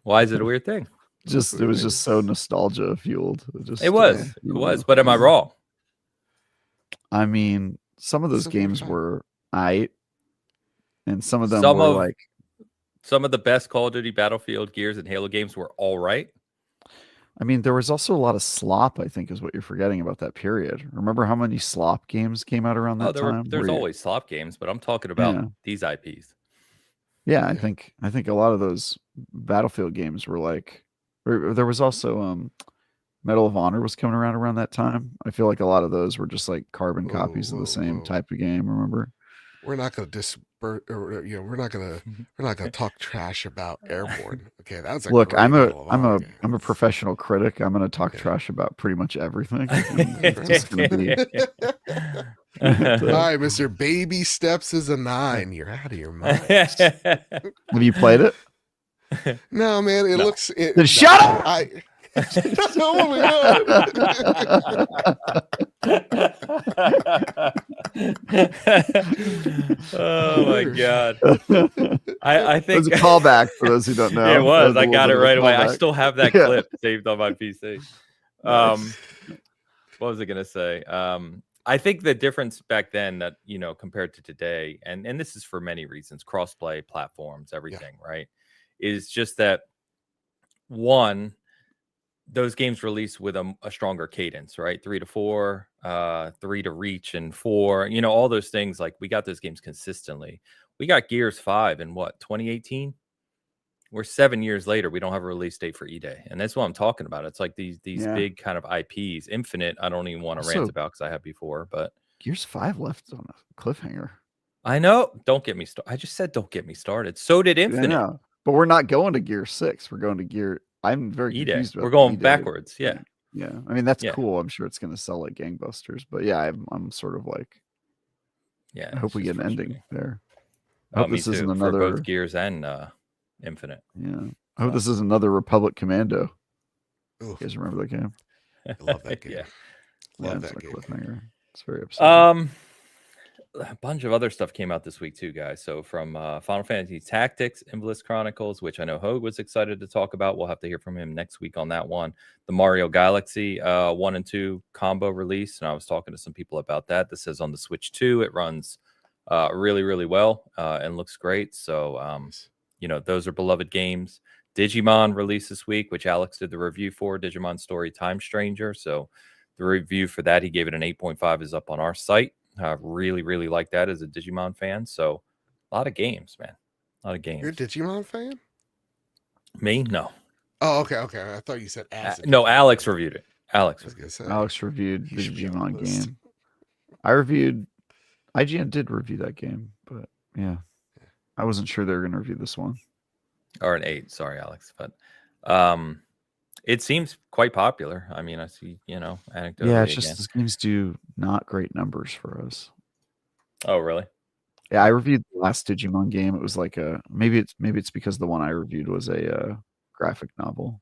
Why is it a weird thing? It was just so nostalgia fueled. It was. But am I wrong? I mean, some of those games were and some of them were like, some of the best Call of Duty, Battlefield, Gears, and Halo games were all right. I mean, there was also a lot of slop, I think, is what you're forgetting about that period. Remember how many slop games came out around that time? There's always slop games, but I'm talking about these IPs. Yeah, I think a lot of those Battlefield games were like. There was also Medal of Honor was coming around that time. I feel like a lot of those were just like carbon copies of the same type of game. Remember? We're not going to we're not going to talk trash about Airborne. Okay, that's look. I'm a professional critic. I'm going to talk trash about pretty much everything. It's just gonna be... All right, Mr. Baby Steps is a 9. You're out of your mind. Have you played it? No, man. It looks. Shut up! Oh my god! Oh my god! I It was think a callback for those who don't know. it was. A I little got bit it of a right away. I callback. still have that Yeah. clip saved on my PC. Nice. What was I gonna say? I think the difference back then that compared to today, and this is for many reasons, crossplay platforms, everything, right? Is just that one, those games release with a stronger cadence, right? 3 to 4, 3 to reach, and 4, all those things. Like, we got those games consistently. We got Gears 5 in what, 2018? We're 7 years later. We don't have a release date for E-Day. And that's what I'm talking about. It's like these Yeah. big kind of IPs. Infinite, I don't even want to rant Also, about because I have before, but Gears 5 left on a cliffhanger. I know. Don't get me started. I just said don't get me started. So did I Infinite. know. But we're not going to Gear 6. We're going to Gear. I'm very E-Day. confused about We're going E-Day. backwards. Yeah. Yeah. I mean, that's Yeah. cool. I'm sure it's going to sell like gangbusters. But yeah, I'm sort of like, Yeah. I hope we get an ending there. I Oh, hope me this isn't too. another. For both Gears and Infinite. Yeah. I hope this is another Republic Commando. Ooh, You guys remember that game? I love that game. Yeah. Love it's that a game. cliffhanger. It's very upsetting. A bunch of other stuff came out this week too, guys. So from Final Fantasy Tactics, Invalid Chronicles, which I know Hogue was excited to talk about. We'll have to hear from him next week on that one. The Mario Galaxy 1 and 2 combo release, and I was talking to some people about that. This is on the Switch 2. It runs really, really well and looks great. So, those are beloved games. Digimon released this week, which Alex did the review for, Digimon Story Time Stranger. So the review for that, he gave it an 8.5, is up on our site. Really, really like that as a Digimon fan. So a lot of games, man. A lot of games. You're a Digimon fan? Me? No. Oh, okay. I thought you said as. No, Alex reviewed it. Alex reviewed the Digimon game. IGN did review that game, but yeah. I wasn't sure they were going to review this one. Or an 8, sorry, Alex. But it seems quite popular. I mean, I see, anecdotally. Yeah, it's just these games do not great numbers for us. Oh, really? Yeah, I reviewed the last Digimon game. It was like maybe it's because the one I reviewed was a graphic novel,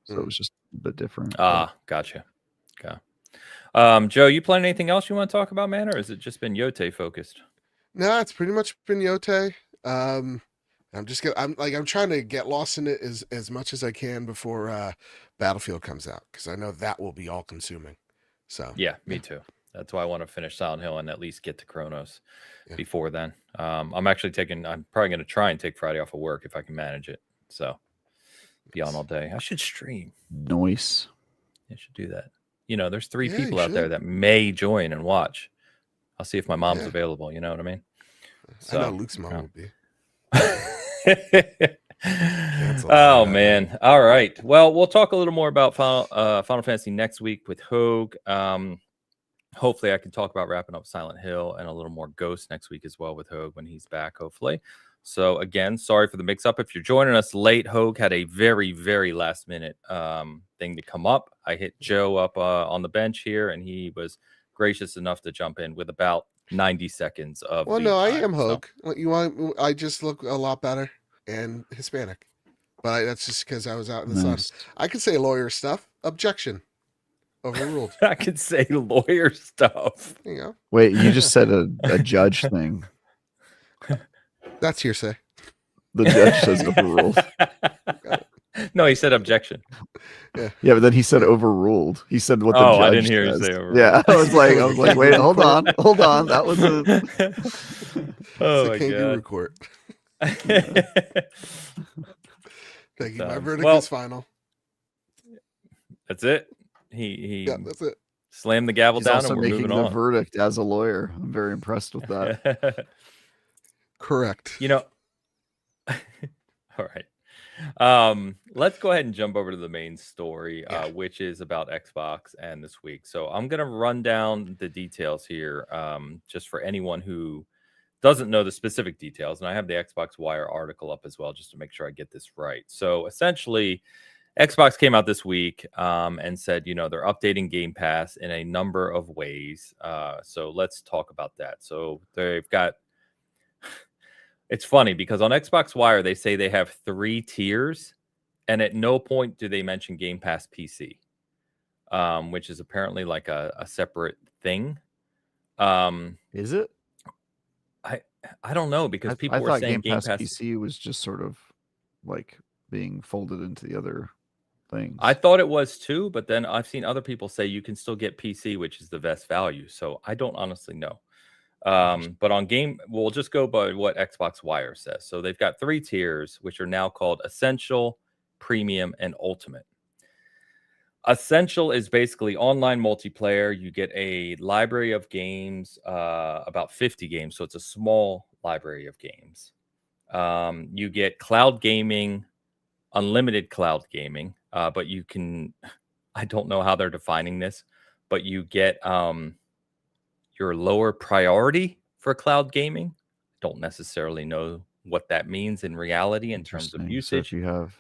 so it was just a bit different. Gotcha. Okay. Joe, you playing anything else you want to talk about, man, or has it just been Yotei focused? No, it's pretty much been Yotei. I'm trying to get lost in it as much as I can before Battlefield comes out, because I know that will be all consuming. So yeah, me too. That's why I want to finish Silent Hill and at least get to Chronos before then. I'm probably going to try and take Friday off of work if I can manage it. So be on all day. I should stream. Nice. I should do that. There's 3 people out there that may join and watch. I'll see if my mom's available. You know what I mean? So, I know Luke's mom would be. Oh man! All right. Well, we'll talk a little more about Final Fantasy next week with Hogue. Hopefully, I can talk about wrapping up Silent Hill and a little more Ghost next week as well with Hogue when he's back. Hopefully. So again, sorry for the mix-up. If you're joining us late, Hogue had a very, very last-minute thing to come up. I hit Joe up on the bench here, and he was gracious enough to jump in with about 90 seconds of. Well, no, I am Hogue. So. I just look a lot better and Hispanic, but that's just because I was out in the sun. I could say lawyer stuff. Objection. Overruled. I could say lawyer stuff. You know. Wait, you just said a judge thing. That's hearsay. The judge says overruled. No, he said objection. Yeah, but then he said overruled. He said what the judge I didn't hear says. You say overruled. Yeah, I was like, wait, hold on. That was a kangaroo court. Thank you. My verdict is final. That's it. He that's it. Slammed the gavel He's down also and we're making moving the on. verdict as a lawyer. I'm very impressed with that. Correct. All right. Let's go ahead and jump over to the main story, which is about Xbox and this week. So I'm going to run down the details here just for anyone who doesn't know the specific details. And I have the Xbox Wire article up as well, just to make sure I get this right. So essentially, Xbox came out this week and said, they're updating Game Pass in a number of ways. So let's talk about that. So they've got... It's funny because on Xbox Wire, they say they have 3 tiers, and at no point do they mention Game Pass PC. which is apparently like a separate thing. Is it? I don't know, because I people were thought saying Game Game Pass Pass. PC was just sort of like being folded into the other things. I thought it was too, but then I've seen other people say you can still get PC, which is the best value. So I don't honestly know. But on game, we'll just go by what Xbox Wire says. So they've got 3 tiers, which are now called Essential, Premium, and Ultimate. Essential is basically online multiplayer. You get a library of games, about 50 games. So it's a small library of games. You get cloud gaming, unlimited cloud gaming, but you can, I don't know how they're defining this, but you get your lower priority for cloud gaming. Don't necessarily know what that means in reality in terms of Interesting. So if usage. you have,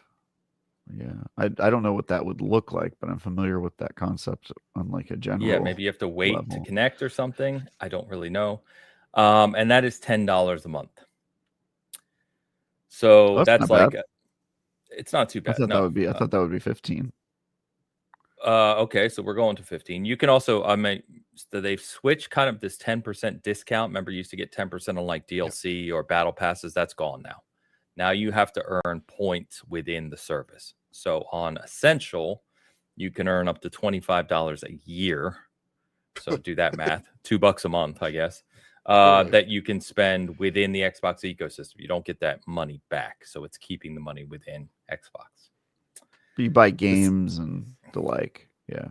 I don't know what that would look like, but I'm familiar with that concept on like a general. Yeah, maybe you have to wait to level. connect or something. I don't really know. And that is $10 a month. So That's that's not like, bad. it's not too I bad. thought No. that would be. I thought that would be 15. Okay, so we're going to 15. You can also, I mean, so they've switched kind of this 10% discount. Remember, you used to get 10% on like DLC or battle passes. That's gone now. Now you have to earn points within the service. So on Essential, you can earn up to $25 a year. So do that math, $2 a month, I guess, Right. that you can spend within the Xbox ecosystem. You don't get that money back. So it's keeping the money within Xbox. You buy games and the like. Yeah,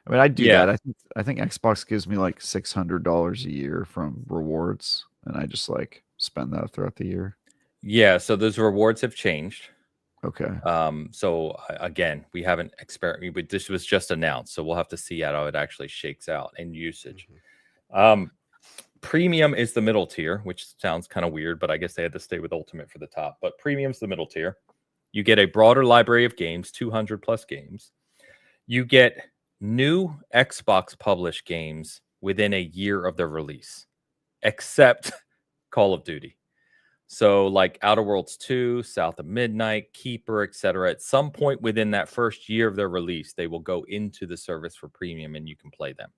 I mean, I do Yeah. that. I think Xbox gives me like $600 a year from rewards, and I just like spend that throughout the year. Yeah, so those rewards have changed. Okay. So again, we haven't experimented. This was just announced, so we'll have to see how it actually shakes out in usage. Premium is the middle tier, which sounds kind of weird, but I guess they had to stay with Ultimate for the top. But Premium's the middle tier. You get a broader library of games, 200 plus games. You get new Xbox published games within a year of their release, except Call of Duty. So like Outer Worlds 2, South of Midnight, Keeper, etc. At some point within that first year of their release, they will go into the service for premium and you can play them.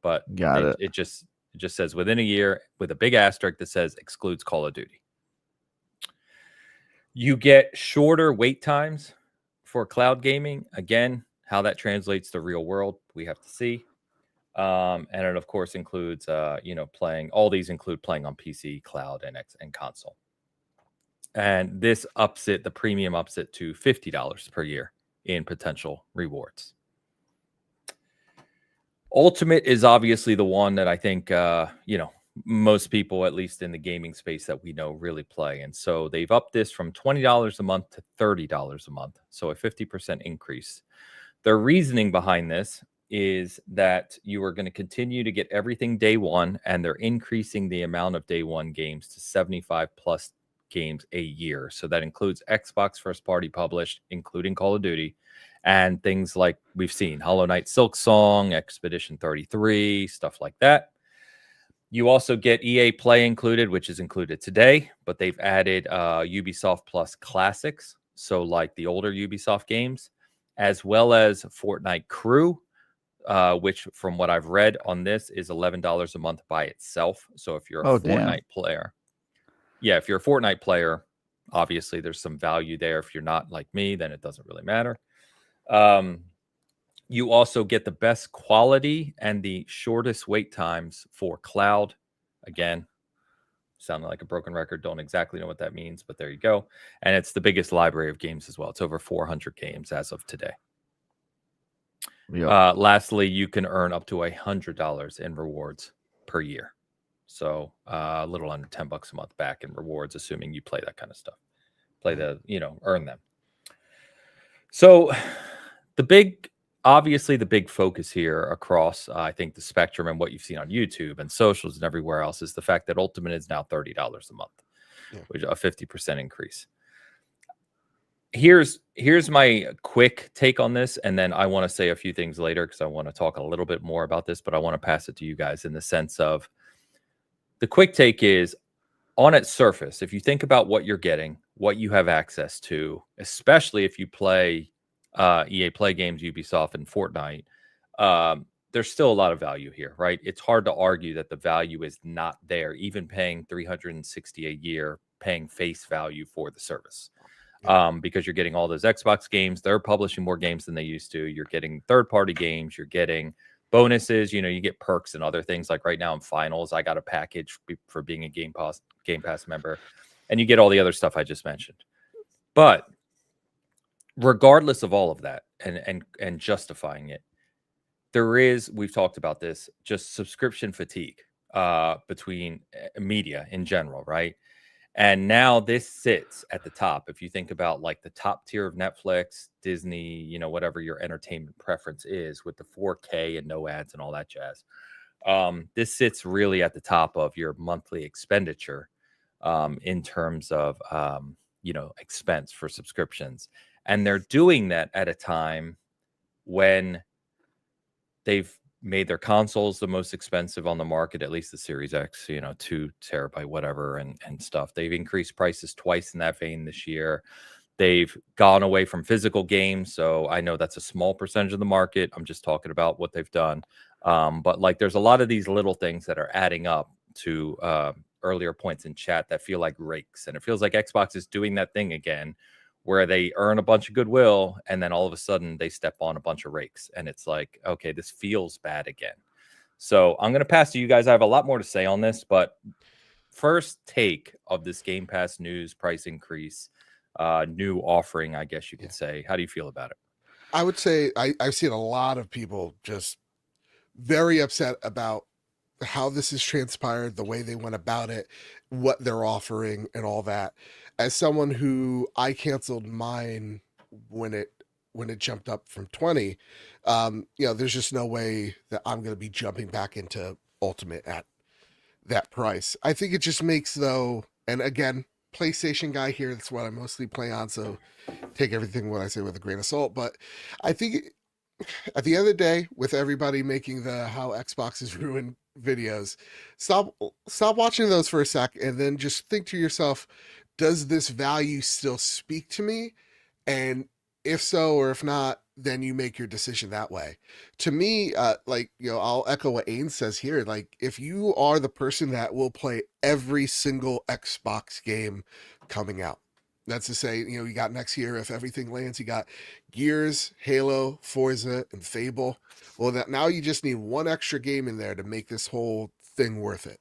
But it just says within a year with a big asterisk that says excludes Call of Duty. You get shorter wait times for cloud gaming. Again, how that translates to real world, we have to see. And it of course includes playing. All these include playing on PC, cloud, and console. And this ups it, the premium ups it to $50 per year in potential rewards. Ultimate is obviously the one that I think, most people, at least in the gaming space that we know, really play. And so they've upped this from $20 a month to $30 a month. So a 50% increase. Their reasoning behind this is that you are going to continue to get everything day one, and they're increasing the amount of day one games to 75 plus games a year. So that includes Xbox first party published, including Call of Duty, and things like we've seen Hollow Knight, Silk Song, Expedition 33, stuff like that. You also get EA Play included, which is included today, but they've added Ubisoft Plus Classics, so like the older Ubisoft games, as well as Fortnite Crew, which from what I've read on this is $11 a month by itself. So if you're a Fortnite player, if you're a Fortnite player, obviously there's some value there. If you're not like me, then it doesn't really matter. You also get the best quality and the shortest wait times for cloud. Again, sounding like a broken record. Don't exactly know what that means, but there you go. And it's the biggest library of games as well. It's over 400 games as of today. Yep. Lastly, you can earn up to $100 in rewards per year. So a little under $10 a month back in rewards, assuming you play that kind of stuff. Earn them. So obviously the big focus here across, I think, the spectrum and what you've seen on YouTube and socials and everywhere else is the fact that Ultimate is now $30 a month, which is a 50% increase. Here's my quick take on this, and then I want to say a few things later because I want to talk a little bit more about this, but I want to pass it to you guys in the sense of the quick take is on its surface, if you think about what you're getting, what you have access to, especially if you play EA Play games, Ubisoft, and Fortnite, there's still a lot of value here, right? It's hard to argue that the value is not there, even paying $360 a year, paying face value for the service. Because you're getting all those Xbox games. They're publishing more games than they used to. You're getting third-party games. You're getting bonuses. You know, you get perks and other things. Like right now in finals, I got a package for being a Game Pass member, and you get all the other stuff I just mentioned. But regardless of all of that, and justifying it, we've talked about this, just subscription fatigue between media in general, right? And now this sits at the top. If you think about like the top tier of Netflix, Disney, you know, whatever your entertainment preference is with the 4K and no ads and all that jazz. This sits really at the top of your monthly expenditure in terms of, you know, expense for subscriptions. And they're doing that at a time when they've made their consoles the most expensive on the market, at least the Series X, you know, 2 terabyte, whatever, and stuff. They've increased prices twice in that vein this year. They've gone away from physical games. So I know that's a small percentage of the market. I'm just talking about what they've done. But like there's a lot of these little things that are adding up to earlier points in chat that feel like rakes. And it feels like Xbox is doing that thing again where they earn a bunch of goodwill and then all of a sudden they step on a bunch of rakes. And it's like, okay, this feels bad again. So I'm going to pass to you guys. I have a lot more to say on this, but first take of this Game Pass news, price increase, new offering, I guess you could say. How do you feel about it? I would say I've seen a lot of people just very upset about how this has transpired, the way they went about it, what they're offering, and all that. As someone who I canceled mine when it jumped up from 20, you know, there's just no way that I'm going to be jumping back into Ultimate at that price. I think it just makes though, and again, PlayStation guy here, that's what I mostly play on, so take everything what I say with a grain of salt. But I think at the end of the day, with everybody making the how Xbox is ruined videos, stop watching those for a sec and then just think to yourself, does this value still speak to me? And if so, or if not, then you make your decision that way. To me, like, you know, I'll echo what Ain says here. Like, if you are the person that will play every single Xbox game coming out, that's to say, you know, you got next year, if everything lands, you got Gears, Halo, Forza, and Fable. Well, that now you just need one extra game in there to make this whole thing worth it.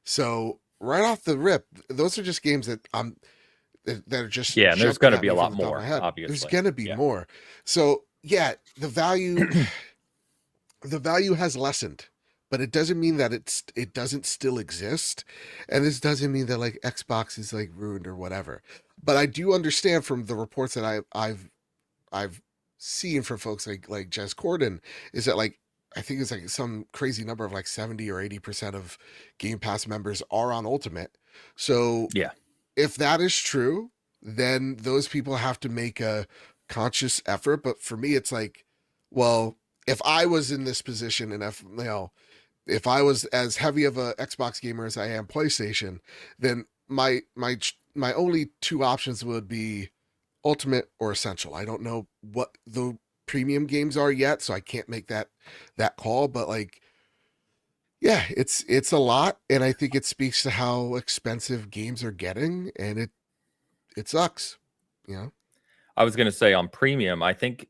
So right off the rip, those are just games that are just and there's going to be a lot from the top more. of my head. Obviously, There's going to be more. So yeah, the value has lessened, but it doesn't mean that it doesn't still exist, and this doesn't mean that like Xbox is like ruined or whatever. But I do understand from the reports that I've seen from folks like Jess Corden is that like I think it's like some crazy number of like 70 or 80% of Game Pass members are on Ultimate. So yeah, if that is true, then those people have to make a conscious effort. But for me, it's like, well, if I was in this position and if, you know, if I was as heavy of a Xbox gamer as I am PlayStation, then my only two options would be Ultimate or Essential. I don't know what the premium games are yet, so I can't make that call. But like, yeah, it's a lot, and I think it speaks to how expensive games are getting, and it sucks, you know. I was going to say on premium, I think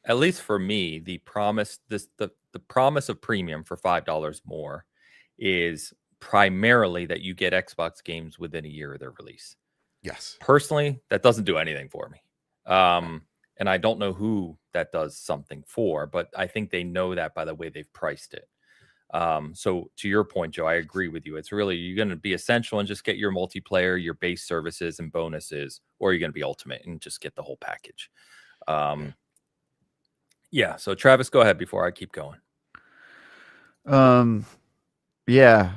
at least for me, the promise the promise of premium for $5 more is primarily that you get Xbox games within a year of their release. Yes. Personally, that doesn't do anything for me. And I don't know who that does something for, but I think they know that by the way they've priced it. So to your point, Joe, I agree with you. It's really, you're going to be Essential and just get your multiplayer, your base services and bonuses, or you're going to be Ultimate and just get the whole package. Yeah. So Travis, go ahead before I keep going. Yeah,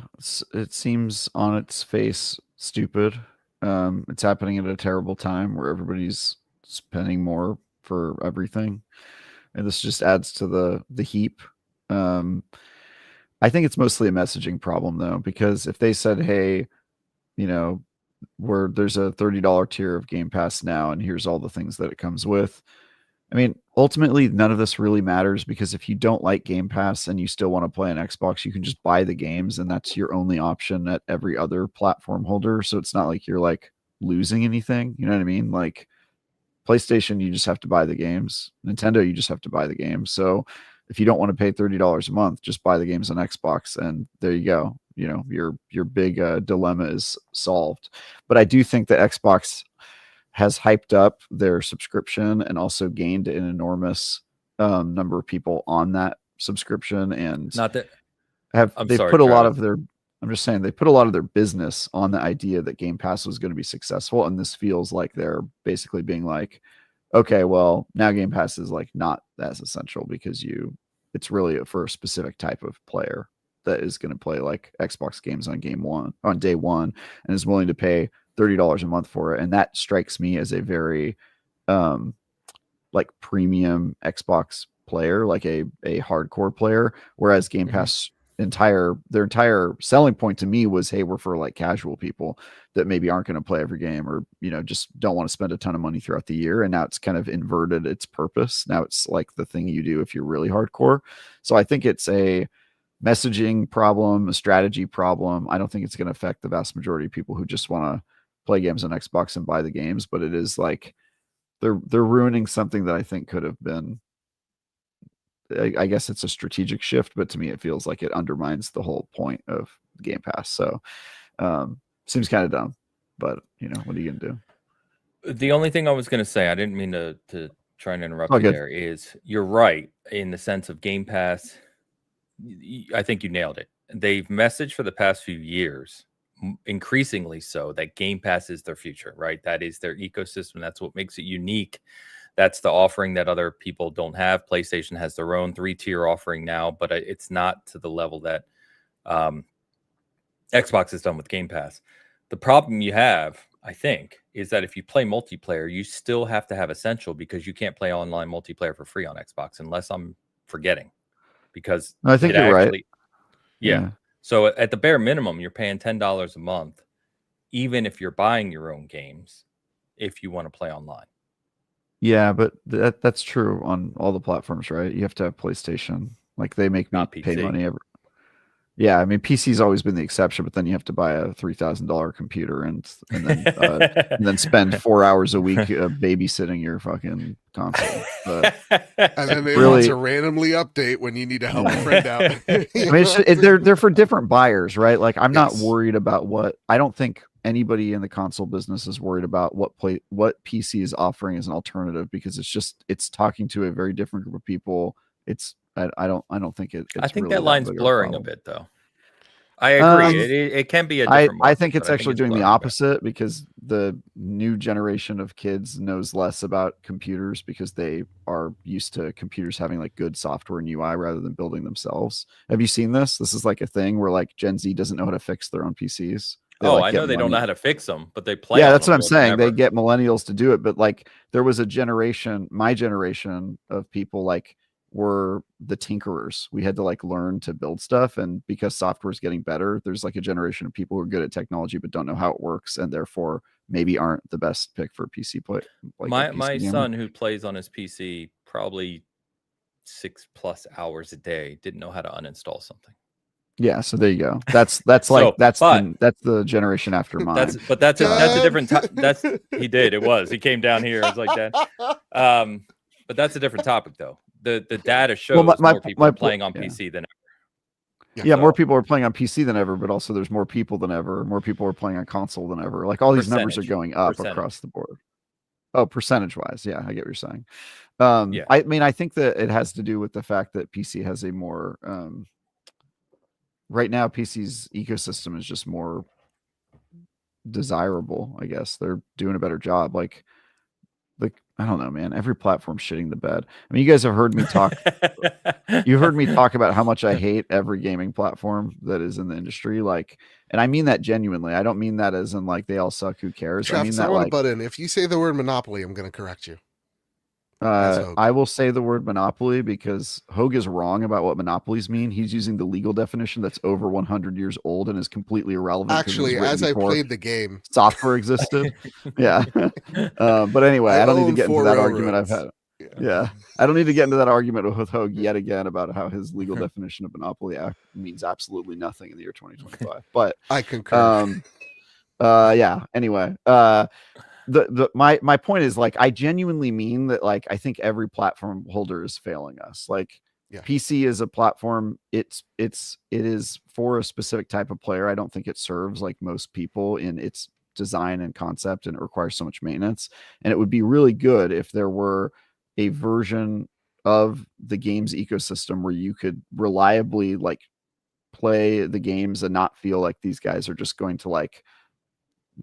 it seems on its face stupid. It's happening at a terrible time where everybody's spending more for everything, and this just adds to the heap. I think it's mostly a messaging problem though, because if they said, "Hey, you know, there's a $30 tier of Game Pass now, and here's all the things that it comes with," I mean, ultimately, none of this really matters because if you don't like Game Pass and you still want to play on Xbox, you can just buy the games, and that's your only option at every other platform holder. So it's not like you're like losing anything. You know what I mean? Like PlayStation, you just have to buy the games. Nintendo, you just have to buy the games. So if you don't want to pay $30 a month, just buy the games on Xbox, and there you go. You know, your big dilemma is solved. But I do think that Xbox has hyped up their subscription and also gained an enormous number of people on that subscription, and Not that they've sorry, put a lot Travis. of their I'm just saying they put a lot of their business on the idea that Game Pass was going to be successful, and this feels like they're basically being like, okay, well, now Game Pass is like not as essential because it's really for a specific type of player that is going to play like Xbox games on day one and is willing to pay $30 a month for it. And that strikes me as a very like premium Xbox player, like a hardcore player, whereas Game Pass their entire selling point to me was, hey, we're for like casual people that maybe aren't going to play every game, or just don't want to spend a ton of money throughout the year. And now it's kind of inverted its purpose. Now it's like the thing you do if you're really hardcore. So I think it's a messaging problem, a strategy problem. I don't think it's going to affect the vast majority of people who just want to play games on Xbox and buy the games, but it is like they're ruining something that I think could have been, I guess it's a strategic shift, but to me it feels like it undermines the whole point of Game Pass. So seems kind of dumb, but what are you gonna do? The only thing I was gonna say, I didn't mean to try and interrupt you good. there, is you're right in the sense of Game Pass. I think you nailed it. They've messaged for the past few years, increasingly so, that Game Pass is their future, right? That is their ecosystem. That's what makes it unique. That's the offering that other people don't have. PlayStation has their own 3-tier offering now, but it's not to the level that Xbox has done with Game Pass. The problem you have, I think, is that if you play multiplayer, you still have to have Essential, because you can't play online multiplayer for free on Xbox, unless I'm forgetting. Because I think you're right. Yeah. So at the bare minimum, you're paying $10 a month, even if you're buying your own games, if you want to play online. Yeah, but that's true on all the platforms, right? You have to have PlayStation. Like they make me pay money every. Yeah, I mean PC's always been the exception, but then you have to buy a $3,000 computer and then spend 4 hours a week babysitting your fucking console. And then they want to randomly update when you need to help a friend out. I mean, they're for different buyers, right? Like I'm not worried about I don't think anybody in the console business is worried about what PC is offering as an alternative, because it's talking to a very different group of people. I don't think it's I think really that line's blurring a bit, though. I agree. It can be a different market, I think it's actually doing the opposite, because the new generation of kids knows less about computers because they are used to computers having like good software and UI rather than building themselves. Have you seen this? This is like a thing where like Gen Z doesn't know how to fix their own PCs. I know they don't know how to fix them, but they play. Yeah, that's what I'm saying. They get millennials to do it, but like there was a generation, my generation of people like were the tinkerers. We had to like learn to build stuff, and because software is getting better, there's like a generation of people who are good at technology but don't know how it works, and therefore maybe aren't the best pick for PC play. Like my son, who plays on his PC probably 6+ hours a day, didn't know how to uninstall something. Yeah, so there you go. That's the generation after mine. That's a different he did. It was. He came down here. It was like that. But that's a different topic, though. The data shows more people are playing on PC than ever. Yeah, more people are playing on PC than ever, but also there's more people than ever. More people are playing on console than ever. Like all these numbers are going up across the board. Oh, percentage wise. Yeah, I get what you're saying. I mean, I think that it has to do with the fact that PC has a more right now, PC's ecosystem is just more desirable. I guess they're doing a better job. Like I don't know, man. Every platform's shitting the bed. I mean, you guys have heard me talk. You heard me talk about how much I hate every gaming platform that is in the industry. Like, and I mean that genuinely. I don't mean that as in like they all suck. Who cares? Travis, I mean that I want like. to butt in. If you say the word monopoly, I'm going to correct you. I will say the word monopoly because Hogue is wrong about what monopolies mean. He's using the legal definition that's over 100 years old and is completely irrelevant. Actually, as I played the game, software existed. Yeah. But anyway, I don't need to get into that argument. I've had. Yeah. I don't need to get into that argument with Hogue yet again about how his legal definition of monopoly means absolutely nothing in the year 2025. But I concur. yeah. Anyway, my point is, like, I genuinely mean that, like, I think every platform holder is failing us. Like, Yeah. PC is a platform. It is for a specific type of player. I don't think it serves like most people in its design and concept, and it requires so much maintenance. And it would be really good if there were a version of the games ecosystem where you could reliably like play the games and not feel like these guys are just going to like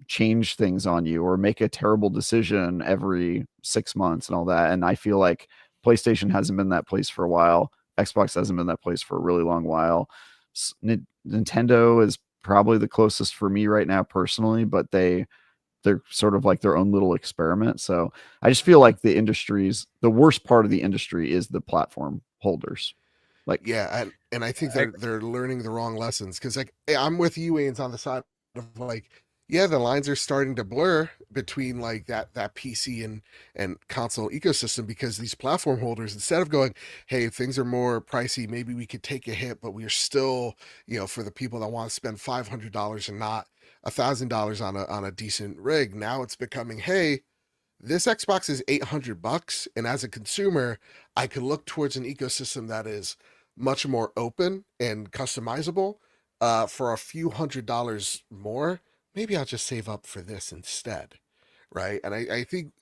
change things on you or make a terrible decision every 6 months and all that. And I feel like PlayStation hasn't been that place for a while. Xbox hasn't been that place for a really long while. Nintendo is probably the closest for me right now personally, but they're sort of like their own little experiment. So I just feel like the worst part of the industry is the platform holders. Like, yeah, and I think they're learning the wrong lessons, because like I'm with you, Ains, on the side of like, yeah, the lines are starting to blur between like that PC and console ecosystem, because these platform holders, instead of going, hey, things are more pricey, maybe we could take a hit, but we're still, for the people that want to spend $500 and not $1,000 on a decent rig, now it's becoming, hey, this Xbox is $800, and as a consumer, I could look towards an ecosystem that is much more open and customizable for a few $100s more. Maybe I'll just save up for this instead, right? And I think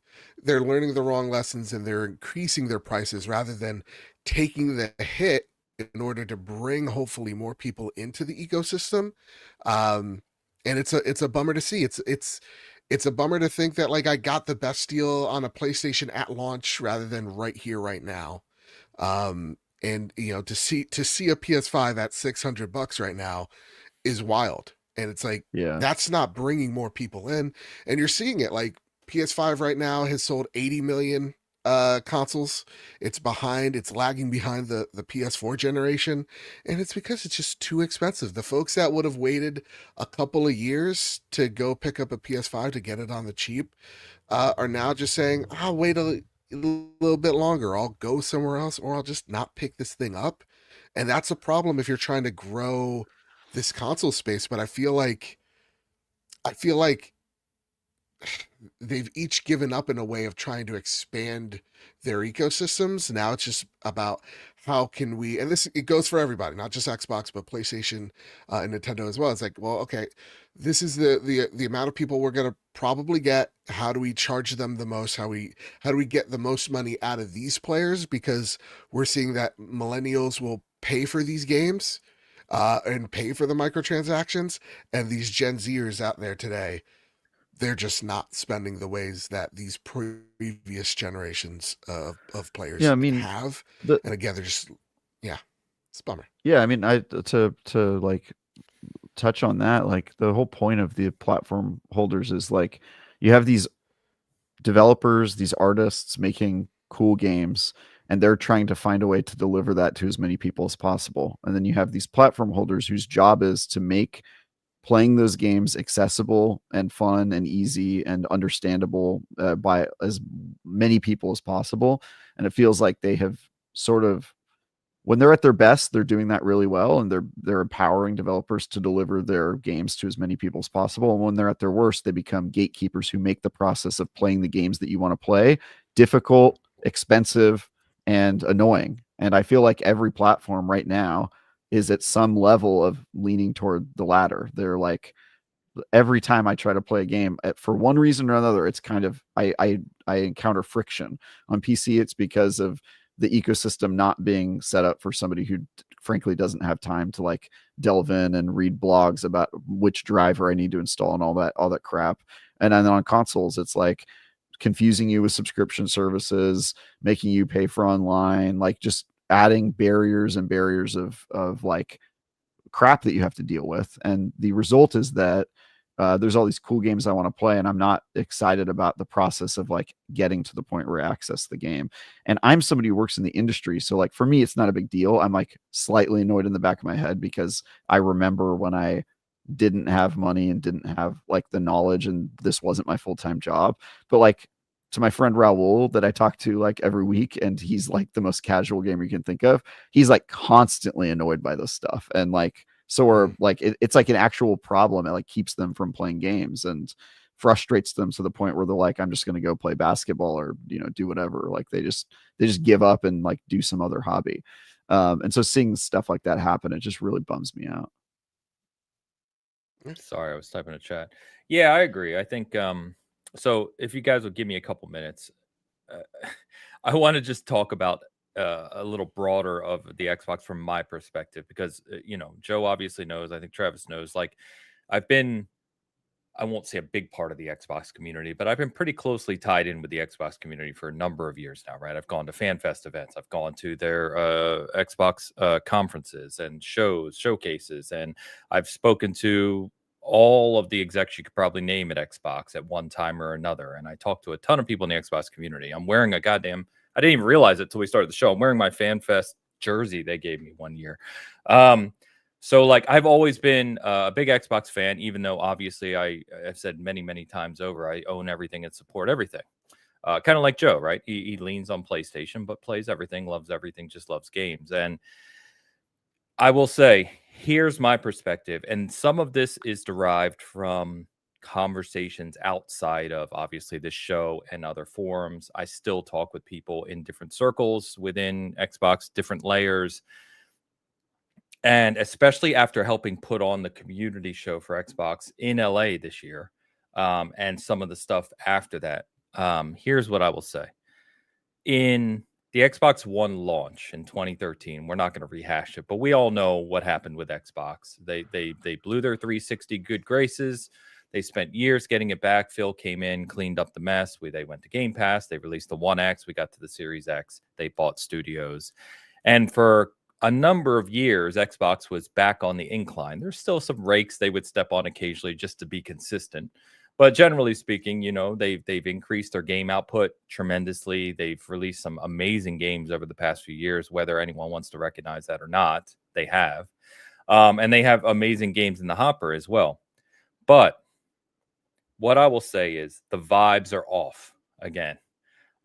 they're learning the wrong lessons, and they're increasing their prices rather than taking the hit in order to bring hopefully more people into the ecosystem. And it's a bummer to see. It's a bummer to think that like I got the best deal on a PlayStation at launch rather than right here, right now. And to see a PS5 at $600 right now is wild. And it's like, yeah, that's not bringing more people in. And you're seeing it, like PS5 right now has sold 80 million consoles. It's lagging behind the PS4 generation, and it's because it's just too expensive. The folks that would have waited a couple of years to go pick up a PS5 to get it on the cheap are now just saying, I'll wait a little bit longer, I'll go somewhere else, or I'll just not pick this thing up. And that's a problem if you're trying to grow this console space. But I feel like they've each given up in a way of trying to expand their ecosystems. Now it's just about how can we, and this, it goes for everybody, not just Xbox, but PlayStation and Nintendo as well. It's like, well, okay, this is the amount of people we're going to probably get. How do we charge them the most? How do we get the most money out of these players? Because we're seeing that millennials will pay for these games and pay for the microtransactions, and these Gen Zers out there today, they're just not spending the ways that these previous generations of players yeah. I mean, have. the And again, they're just, yeah, it's a bummer. yeah. I mean, to like touch on that, like the whole point of the platform holders is like you have these developers, these artists making cool games, and they're trying to find a way to deliver that to as many people as possible. And then you have these platform holders whose job is to make playing those games accessible and fun and easy and understandable by as many people as possible. And it feels like they have sort of, when they're at their best, they're doing that really well, and they're empowering developers to deliver their games to as many people as possible. And when they're at their worst, they become gatekeepers who make the process of playing the games that you want to play difficult, expensive, and annoying. And I feel like every platform right now is at some level of leaning toward the latter. They're like, every time I try to play a game, for one reason or another, it's kind of I encounter friction. On PC, it's because of the ecosystem not being set up for somebody who frankly doesn't have time to like delve in and read blogs about which driver I need to install and all that crap. And then on consoles, it's like confusing you with subscription services, making you pay for online, like just adding barriers and barriers of like crap that you have to deal with. And the result is that there's all these cool games I want to play, and I'm not excited about the process of like getting to the point where I access the game. And I'm somebody who works in the industry, so like for me, it's not a big deal. I'm like slightly annoyed in the back of my head because I remember when I didn't have money and didn't have like the knowledge, and this wasn't my full-time job. But like to my friend Raul that I talk to like every week, and he's like the most casual gamer you can think of. He's like constantly annoyed by this stuff, and like so are like it's like an actual problem. It like keeps them from playing games and frustrates them to the point where they're like, I'm just going to go play basketball or do whatever. Like they just give up and like do some other hobby. And so seeing stuff like that happen, it just really bums me out. Sorry, I was typing a chat. Yeah, I agree. I think so if you guys would give me a couple minutes, I want to just talk about a little broader of the Xbox from my perspective because Joe obviously knows, I think Travis knows, like I've been, I won't say a big part of the Xbox community, but I've been pretty closely tied in with the Xbox community for a number of years now, right? I've gone to FanFest events, I've gone to their Xbox conferences and showcases, and I've spoken to all of the execs you could probably name at Xbox at one time or another. And I talked to a ton of people in the Xbox community. I'm wearing I didn't even realize it till we started the show. I'm wearing my FanFest jersey they gave me one year. So, like, I've always been a big Xbox fan, even though obviously I've said many, many times over, I own everything and support everything. Kind of like Joe, right? He leans on PlayStation, but plays everything, loves everything, just loves games. And I will say, here's my perspective. And some of this is derived from conversations outside of obviously this show and other forums. I still talk with people in different circles within Xbox, different layers. And especially after helping put on the community show for Xbox in LA this year, and some of the stuff after that, here's what I will say. In the Xbox One launch in 2013, we're not going to rehash it, but we all know what happened with Xbox. They blew their 360 good graces. They spent years getting it back. Phil came in, cleaned up the mess. They went to Game Pass. They released the One X. We got to the Series X. They bought studios. And for a number of years, Xbox was back on the incline. There's still some rakes they would step on occasionally just to be consistent. But generally speaking, they've increased their game output tremendously. They've released some amazing games over the past few years, whether anyone wants to recognize that or not. They have. And they have amazing games in the hopper as well. But what I will say is the vibes are off again.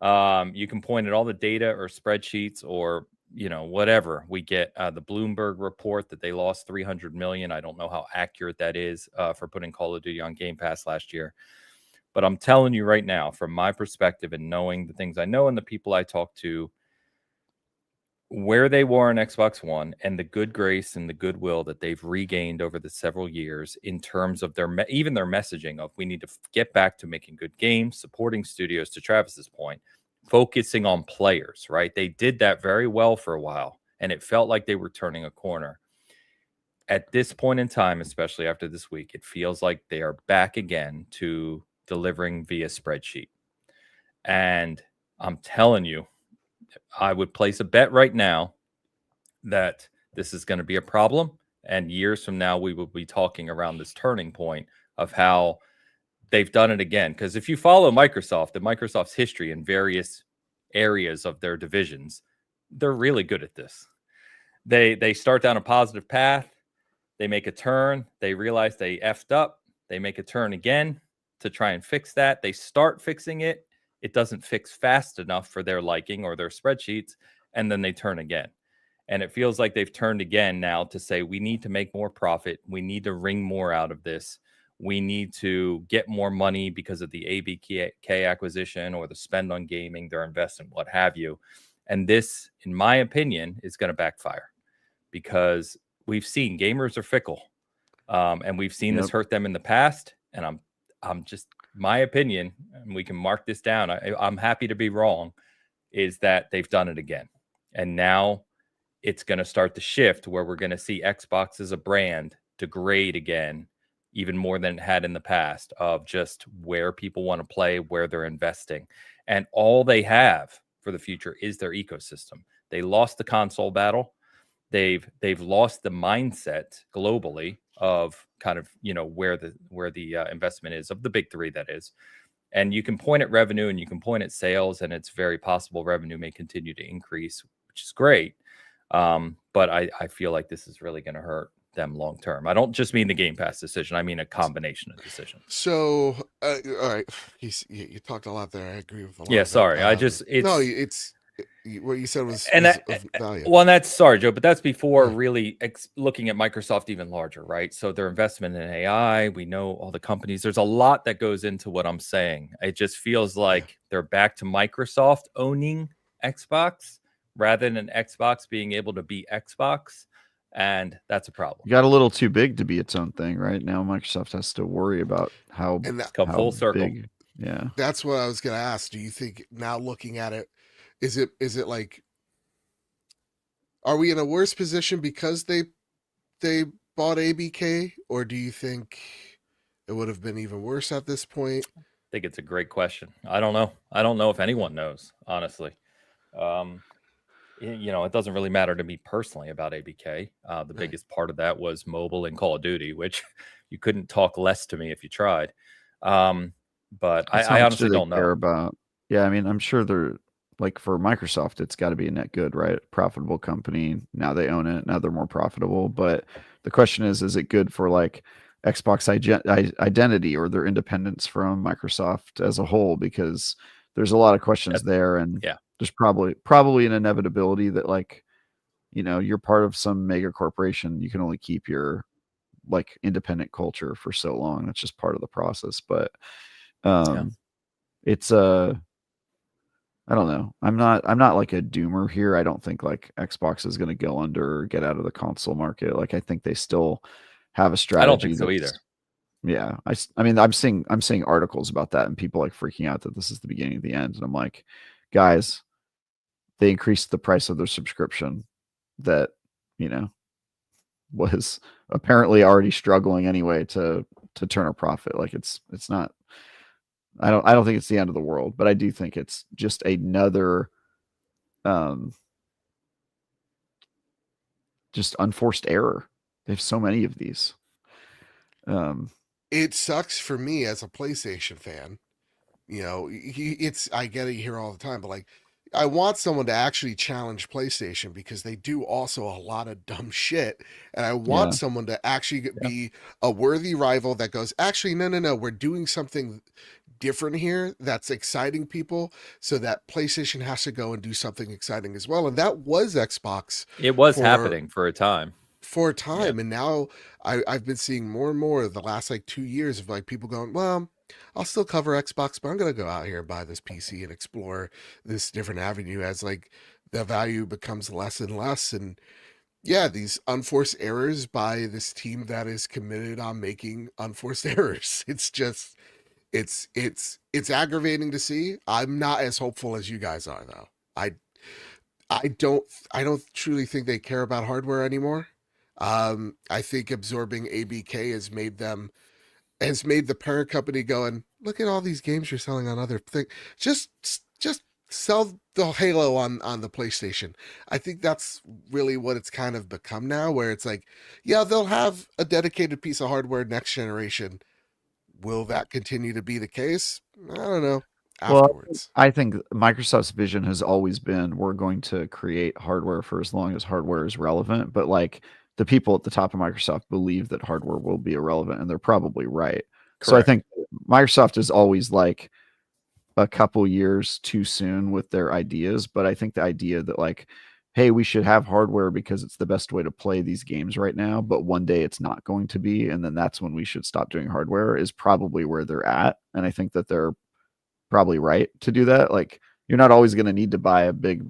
You can point at all the data or spreadsheets or whatever we get, the Bloomberg report that they lost 300 million. I don't know how accurate that is for putting Call of Duty on Game Pass last year. But I'm telling you right now, from my perspective and knowing the things I know and the people I talk to, where they were on Xbox One and the good grace and the goodwill that they've regained over the several years in terms of even their messaging of we need to get back to making good games, supporting studios, to Travis's point, focusing on players, right? They did that very well for a while, and it felt like they were turning a corner. At this point in time, especially after this week, it feels like they are back again to delivering via spreadsheet. And I'm telling you, I would place a bet right now that this is going to be a problem. And years from now, we will be talking around this turning point of how they've done it again. Because if you follow Microsoft and Microsoft's history in various areas of their divisions, they're really good at this. They start down a positive path. They make a turn. They realize they effed up. They make a turn again to try and fix that. They start fixing it. It doesn't fix fast enough for their liking or their spreadsheets. And then they turn again. And it feels like they've turned again now to say, we need to make more profit. We need to wring more out of this. We need to get more money because of the ABK acquisition or the spend on gaming, their investment, what have you. And this, in my opinion, is going to backfire because we've seen gamers are fickle. And we've seen this hurt them in the past. And I'm just, my opinion, and we can mark this down, I'm happy to be wrong, is that they've done it again. And now it's going to start to shift where we're going to see Xbox as a brand degrade again, even more than it had in the past, of just where people want to play, where they're investing. And all they have for the future is their ecosystem. They lost the console battle. They've lost the mindset globally of kind of, where the investment is of the big three, that is. And you can point at revenue and you can point at sales, and it's very possible revenue may continue to increase, which is great. But I feel like this is really going to hurt them long term. I don't just mean the Game Pass decision. I mean a combination of decisions. So All right, you talked a lot there. I agree with a lot Yeah, of it. sorry. I just No, it's it's what you said was and of value. well, and that's sorry, Joe, but that's before Yeah, really looking at Microsoft even larger, right? So their investment in AI, we know all the companies. There's a lot that goes into what I'm saying. It just feels yeah. like they're back to Microsoft owning Xbox rather than Xbox being able to be Xbox, and that's a problem. It got a little too big to be its own thing right now. Microsoft has to worry about And It's come full circle. big. Yeah. that's what I was gonna ask. Do you think now looking at it, is it like, are we in a worse position because they bought ABK, or do you think it would have been even worse at this point? I think it's a great question. I don't know. I don't know if anyone knows, honestly. Um, it doesn't really matter to me personally about ABK. The Right. biggest part of that was mobile and Call of Duty, which you couldn't talk less to me if you tried. Um, but That's how I much do honestly they don't care know. about? Yeah, I mean, I'm sure they're like for Microsoft, it's got to be a net good, right? Profitable company. Now they own it. Now they're more profitable. But the question is it good for like Xbox identity or their independence from Microsoft as a whole? Because there's a lot of questions That, there, and yeah, there's probably an inevitability that like you're part of some mega corporation. You can only keep your like independent culture for so long. That's just part of the process. But yeah. um it's I don't know. I'm not like a doomer here. I don't think like Xbox is going to go under or get out of the console market. Like I think they still have a I don't think strategy so that's either. yeah. I mean I'm seeing articles about that and people like freaking out that this is the beginning of the end and I'm like, guys, they increased the price of their subscription that, you know, was apparently already struggling anyway to turn a profit. Like it's not I don't think it's the end of the world, but I do think it's just another um just unforced error. They have so many of these. Um It sucks for me as a PlayStation fan. It's I get it here all the time, but like, I want someone to actually challenge PlayStation because they do also a lot of dumb shit, and I want yeah. someone to actually Yeah. be a worthy rival that goes, actually, no, no, no, we're doing something different here that's exciting people, so that PlayStation has to go and do something exciting as well, and that was Xbox It was for happening for a time. for a Yeah. time, and now I've been seeing more and more the last like 2 years of like people going, well, I'll still cover Xbox, but I'm gonna go out here and buy this PC and explore this different avenue as like the value becomes less and less. And yeah, these unforced errors by this team that is committed on making unforced errors. It's just it's aggravating to see. I'm not as hopeful as you guys are though. I I don't truly think they care about hardware anymore. I think absorbing ABK has made the parent company going, look at all these games you're selling on other things. Just sell the Halo on the PlayStation. I think that's really what it's kind of become now, where it's like, yeah, they'll have a dedicated piece of hardware next generation. Will that continue to be the case? I don't know. Well, Afterwards. I think Microsoft's vision has always been we're going to create hardware for as long as hardware is relevant, but like the people at the top of Microsoft believe that hardware will be irrelevant and they're probably right. So I Correct. think Microsoft is always like a couple years too soon with their ideas, but I think the idea that like, hey, we should have hardware because it's the best way to play these games right now, but one day it's not going to be, and then that's when we should stop doing hardware is probably where they're at. And I think that they're probably right to do that. Like you're not always going to need to buy a big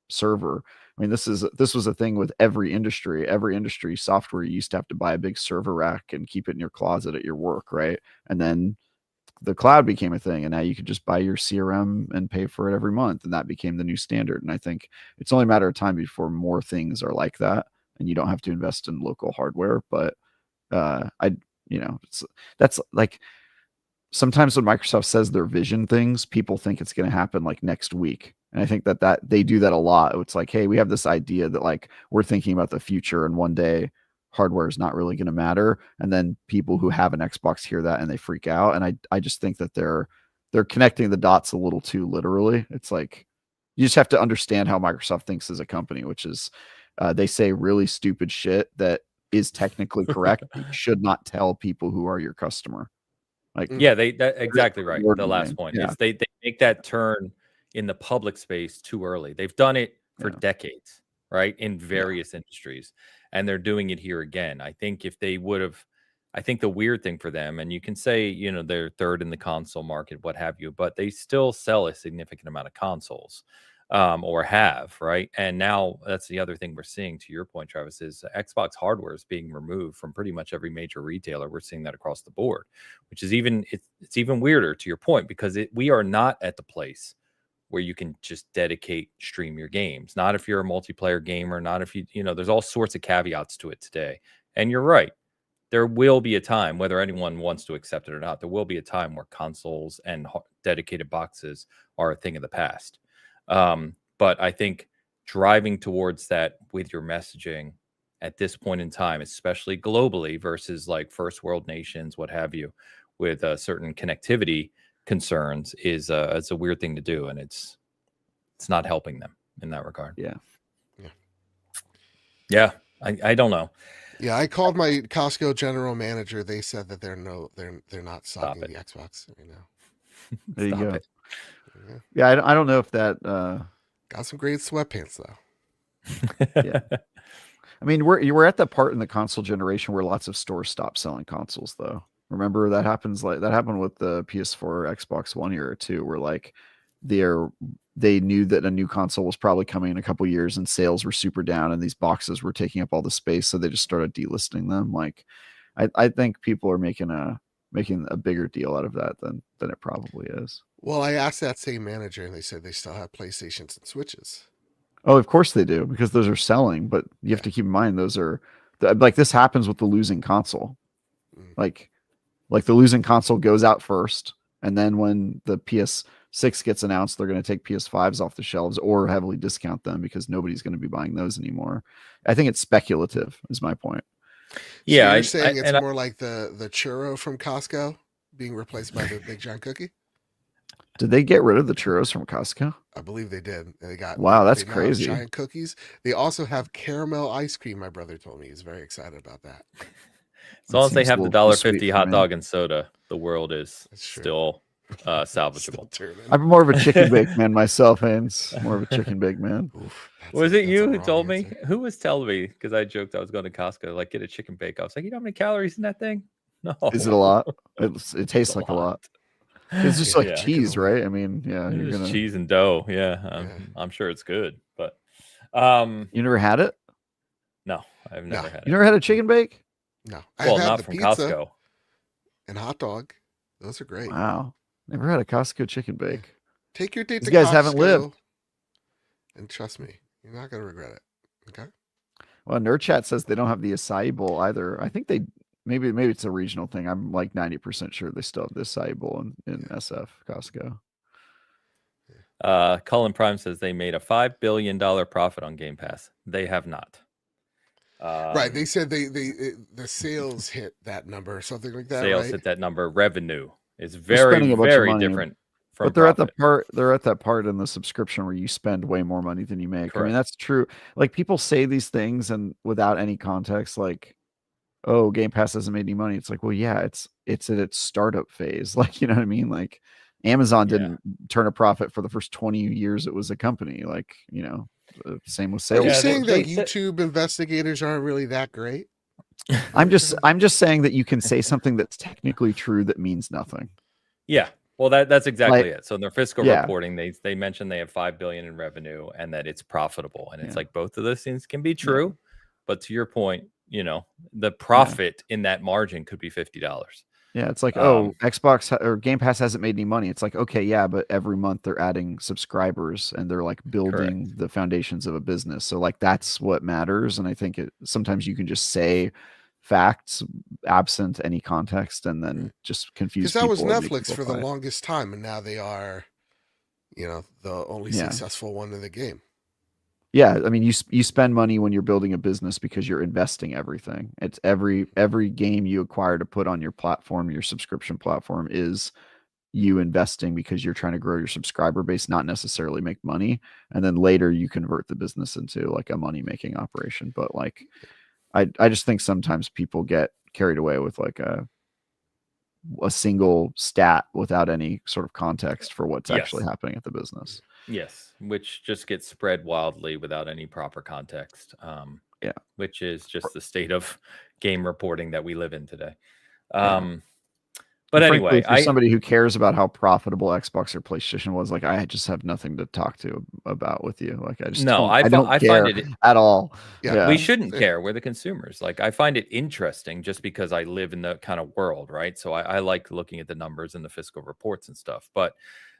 server. I mean, this was a thing with every industry. Every industry software you used to have to buy a big server rack and keep it in your closet at your work, right? And then the cloud became a thing and now you could just buy your CRM and pay for it every month and that became the new standard. And I think it's only a matter of time before more things are like that and you don't have to invest in local hardware. But I that's like sometimes when Microsoft says their vision things, people think it's going to happen like next week. And I think that they do that a lot. It's like, hey, we have this idea that like we're thinking about the future and one day hardware is not really going to matter. And then people who have an Xbox hear that and they freak out. And I just think that they're connecting the dots a little too literally. It's like you just have to understand how Microsoft thinks as a company, which is they say really stupid shit that is technically correct. You should not tell people who are your customer. Like, Yeah, exactly right. The last ordering. point Yeah. is they make that turn in the public space too early. They've done it for Yeah. decades, right? In various industries. And they're doing it here again. I think if they would have, I think the weird thing for them, and you can say, you know, they're third in the console market, what have you, but they still sell a significant amount of consoles. Or have, right? And now that's the other thing we're seeing, to your point, Travis, is Xbox hardware is being removed from pretty much every major retailer. We're seeing that across the board, which is it's even weirder, to your point, because we are not at the place where you can just dedicate stream your games. Not if you're a multiplayer gamer, not if you know, there's all sorts of caveats to it today. And you're right. There will be a time, whether anyone wants to accept it or not, there will be a time where consoles and dedicated boxes are a thing of the past. But I think driving towards that with your messaging at this point in time, especially globally versus like first world nations, what have you, with certain connectivity concerns, is it's a weird thing to do, and it's not helping them in that regard. Yeah. I don't know. Yeah, I called my Costco general manager. They said that they're not stocking the Xbox right now. There you go. It. Yeah, I don't know if that got some great sweatpants though. Yeah. I mean, we're at that part in the console generation where lots of stores stop selling consoles, though. Remember that happened with the PS4 or Xbox One era too, where like they knew that a new console was probably coming in a couple years and sales were super down and these boxes were taking up all the space, so they just started delisting them. Like, I think people are making a bigger deal out of that than it probably is. Well, I asked that same manager and they said they still have PlayStations and Switches. Oh, of course they do, because those are selling, but you have to keep in mind those are like, this happens with the losing console. Like the losing console goes out first, and then when the PS6 gets announced, they're going to take PS5s off the shelves or heavily discount them because nobody's going to be buying those anymore. I think it's speculative, is my point. Yeah, so you're saying it's more like the churro from Costco being replaced by the big giant cookie? Did they get rid of the churros from Costco? I believe they did. They got that's crazy. Giant cookies. They also have caramel ice cream. My brother told me he's very excited about that. As long as they have the $1.50 hot dog and soda, the world is still salvageable. I'm more of a chicken bake man myself, Haynes. More of a chicken bake man. Was it you who told me? Who was telling me? Because I joked I was going to Costco, like, get a chicken bake. I was like, you know how many calories in that thing? No. Is it a lot? It tastes like a lot. It's just like cheese, right? I mean, yeah, you're gonna cheese and dough. Yeah, I'm sure it's good, but you never had it? No, I've never had it. You never had a chicken bake? No, well, not from Costco. And hot dog, those are great. Wow, never had a Costco chicken bake. Take your date to These guys Costco, haven't lived, and trust me, you're not gonna regret it. Okay. Well, Nerd Chat says they don't have the acai bowl either. I think they. Maybe it's a regional thing. I'm like 90% sure they still have this acai bowl in SF Costco. Cullen Prime says they made a $5 billion profit on Game Pass. They have not. Right. They said the sales hit that number or something like that. Sales right? hit that number. Revenue is very, very different. But they're profit. They're at that part in the subscription where you spend way more money than you make. Correct. I mean, that's true. Like, people say these things and without any context, like, oh, Game Pass hasn't made any money. It's like, well, yeah, it's at its startup phase. Like, you know what I mean? Like, Amazon didn't turn a profit for the first 20 years it was a company. Like, you know, same with sales. Are you saying that YouTube investigators aren't really that great? I'm just saying that you can say something that's technically true that means nothing. Yeah. Well, that's exactly it. So in their fiscal reporting, they mentioned they have $5 billion in revenue and that it's profitable. And it's like, both of those things can be true. But to your point, you know, the profit in that margin could be $50. Yeah, it's like, Xbox or Game Pass hasn't made any money. It's like, okay, yeah, but every month they're adding subscribers and they're like building the foundations of a business. So like, that's what matters. And I think sometimes you can just say facts absent any context and then just confuse people. Because that was Netflix for the longest time, and now they are, you know, the only successful one in the game. Yeah, I mean, you spend money when you're building a business because you're investing everything. It's every game you acquire to put on your platform, your subscription platform, is you investing because you're trying to grow your subscriber base, not necessarily make money. And then later you convert the business into like a money-making operation. But like, I just think sometimes people get carried away with like a single stat without any sort of context for what's Yes. actually happening at the business. Yes, which just gets spread wildly without any proper context. Yeah. Which is just the state of game reporting that we live in today. Yeah. But frankly, anyway, if you're somebody who cares about how profitable Xbox or PlayStation was, like I just have nothing to talk to about with you. Like I just no, I don't care find it at all. Yeah. we shouldn't care. We're the consumers. Like I find it interesting just because I live in that kind of world, right? So I like looking at the numbers and the fiscal reports and stuff. But